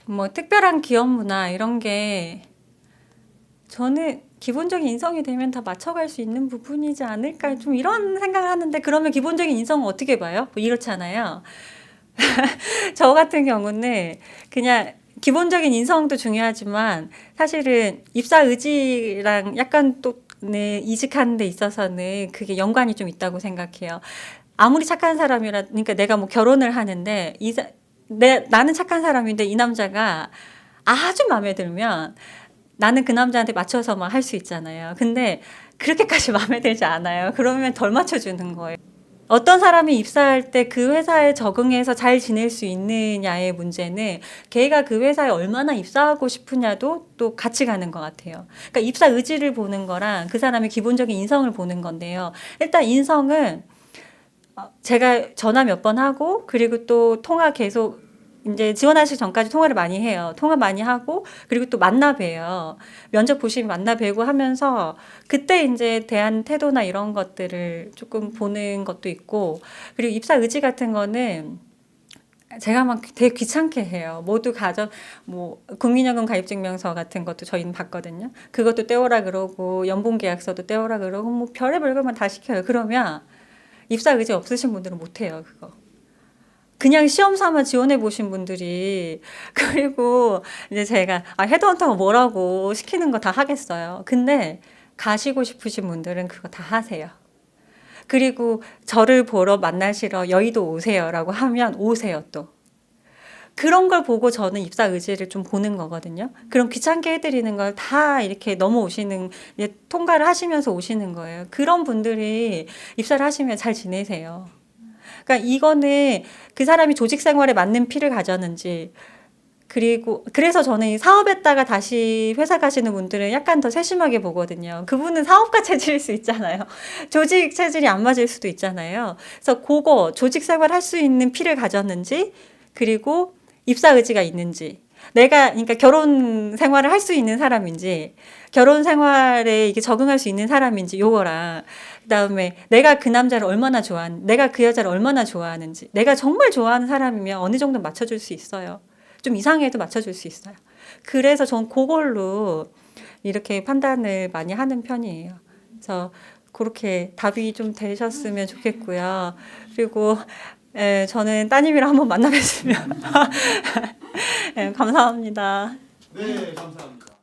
A: 뭐 특별한 기업 문화 이런 게 저는 기본적인 인성이 되면 다 맞춰갈 수 있는 부분이지 않을까 좀 이런 생각을 하는데 그러면 기본적인 인성은 어떻게 봐요? 뭐 이렇잖아요. 저 같은 경우는 그냥 기본적인 인성도 중요하지만 사실은 입사 의지랑 약간 또 네, 이직하는 데 있어서는 그게 연관이 좀 있다고 생각해요. 아무리 착한 사람이라, 그러니까 내가 뭐 결혼을 하는데, 나는 착한 사람인데 이 남자가 아주 마음에 들면 나는 그 남자한테 맞춰서 막 할 수 있잖아요. 근데 그렇게까지 마음에 들지 않아요. 그러면 덜 맞춰주는 거예요. 어떤 사람이 입사할 때 그 회사에 적응해서 잘 지낼 수 있느냐의 문제는 걔가 그 회사에 얼마나 입사하고 싶으냐도 또 같이 가는 것 같아요. 그러니까 입사 의지를 보는 거랑 그 사람의 기본적인 인성을 보는 건데요. 일단 인성은 제가 전화 몇 번 하고 그리고 또 통화 계속 이제 지원하시기 전까지 통화를 많이 해요. 통화 많이 하고 그리고 또 만나 봬요. 면접 보시면 만나 뵈고 하면서 그때 이제 대한 태도나 이런 것들을 조금 보는 것도 있고 그리고 입사 의지 같은 거는 제가 막 되게 귀찮게 해요. 모두 가져 뭐 국민연금 가입증명서 같은 것도 저희는 받거든요. 그것도 떼오라 그러고 연봉계약서도 떼오라 그러고 뭐 별의별 것만 다 시켜요. 그러면 입사 의지 없으신 분들은 못 해요, 그거. 그냥 시험 삼아 지원해 보신 분들이 그리고 이제 제가 헤드헌터가 뭐라고 시키는 거 다 하겠어요. 근데 가시고 싶으신 분들은 그거 다 하세요. 그리고 저를 보러 만나시러 여의도 오세요라고 하면 오세요 또. 그런 걸 보고 저는 입사 의지를 좀 보는 거거든요. 그럼 귀찮게 해드리는 걸 다 이렇게 넘어오시는, 통과를 하시면서 오시는 거예요. 그런 분들이 입사를 하시면 잘 지내세요. 그러니까 이거는 그 사람이 조직 생활에 맞는 피를 가졌는지, 그리고 그래서 저는 이 사업했다가 다시 회사 가시는 분들은 약간 더 세심하게 보거든요. 그분은 사업가 체질일 수 있잖아요. 조직 체질이 안 맞을 수도 있잖아요. 그래서 그거 조직 생활 할 수 있는 피를 가졌는지, 그리고 입사 의지가 있는지, 내가 그러니까 결혼 생활을 할 수 있는 사람인지, 결혼 생활에 이게 적응할 수 있는 사람인지 요거랑 그다음에 내가 그 남자를 얼마나 내가 그 여자를 얼마나 좋아하는지, 내가 정말 좋아하는 사람이면 어느 정도 맞춰줄 수 있어요. 좀 이상해도 맞춰줄 수 있어요. 그래서 전 그걸로 이렇게 판단을 많이 하는 편이에요. 그래서 그렇게 답이 좀 되셨으면 좋겠고요. 그리고 저는 따님이랑 한번 만나 뵀으면 감사합니다.
B: 네, 감사합니다.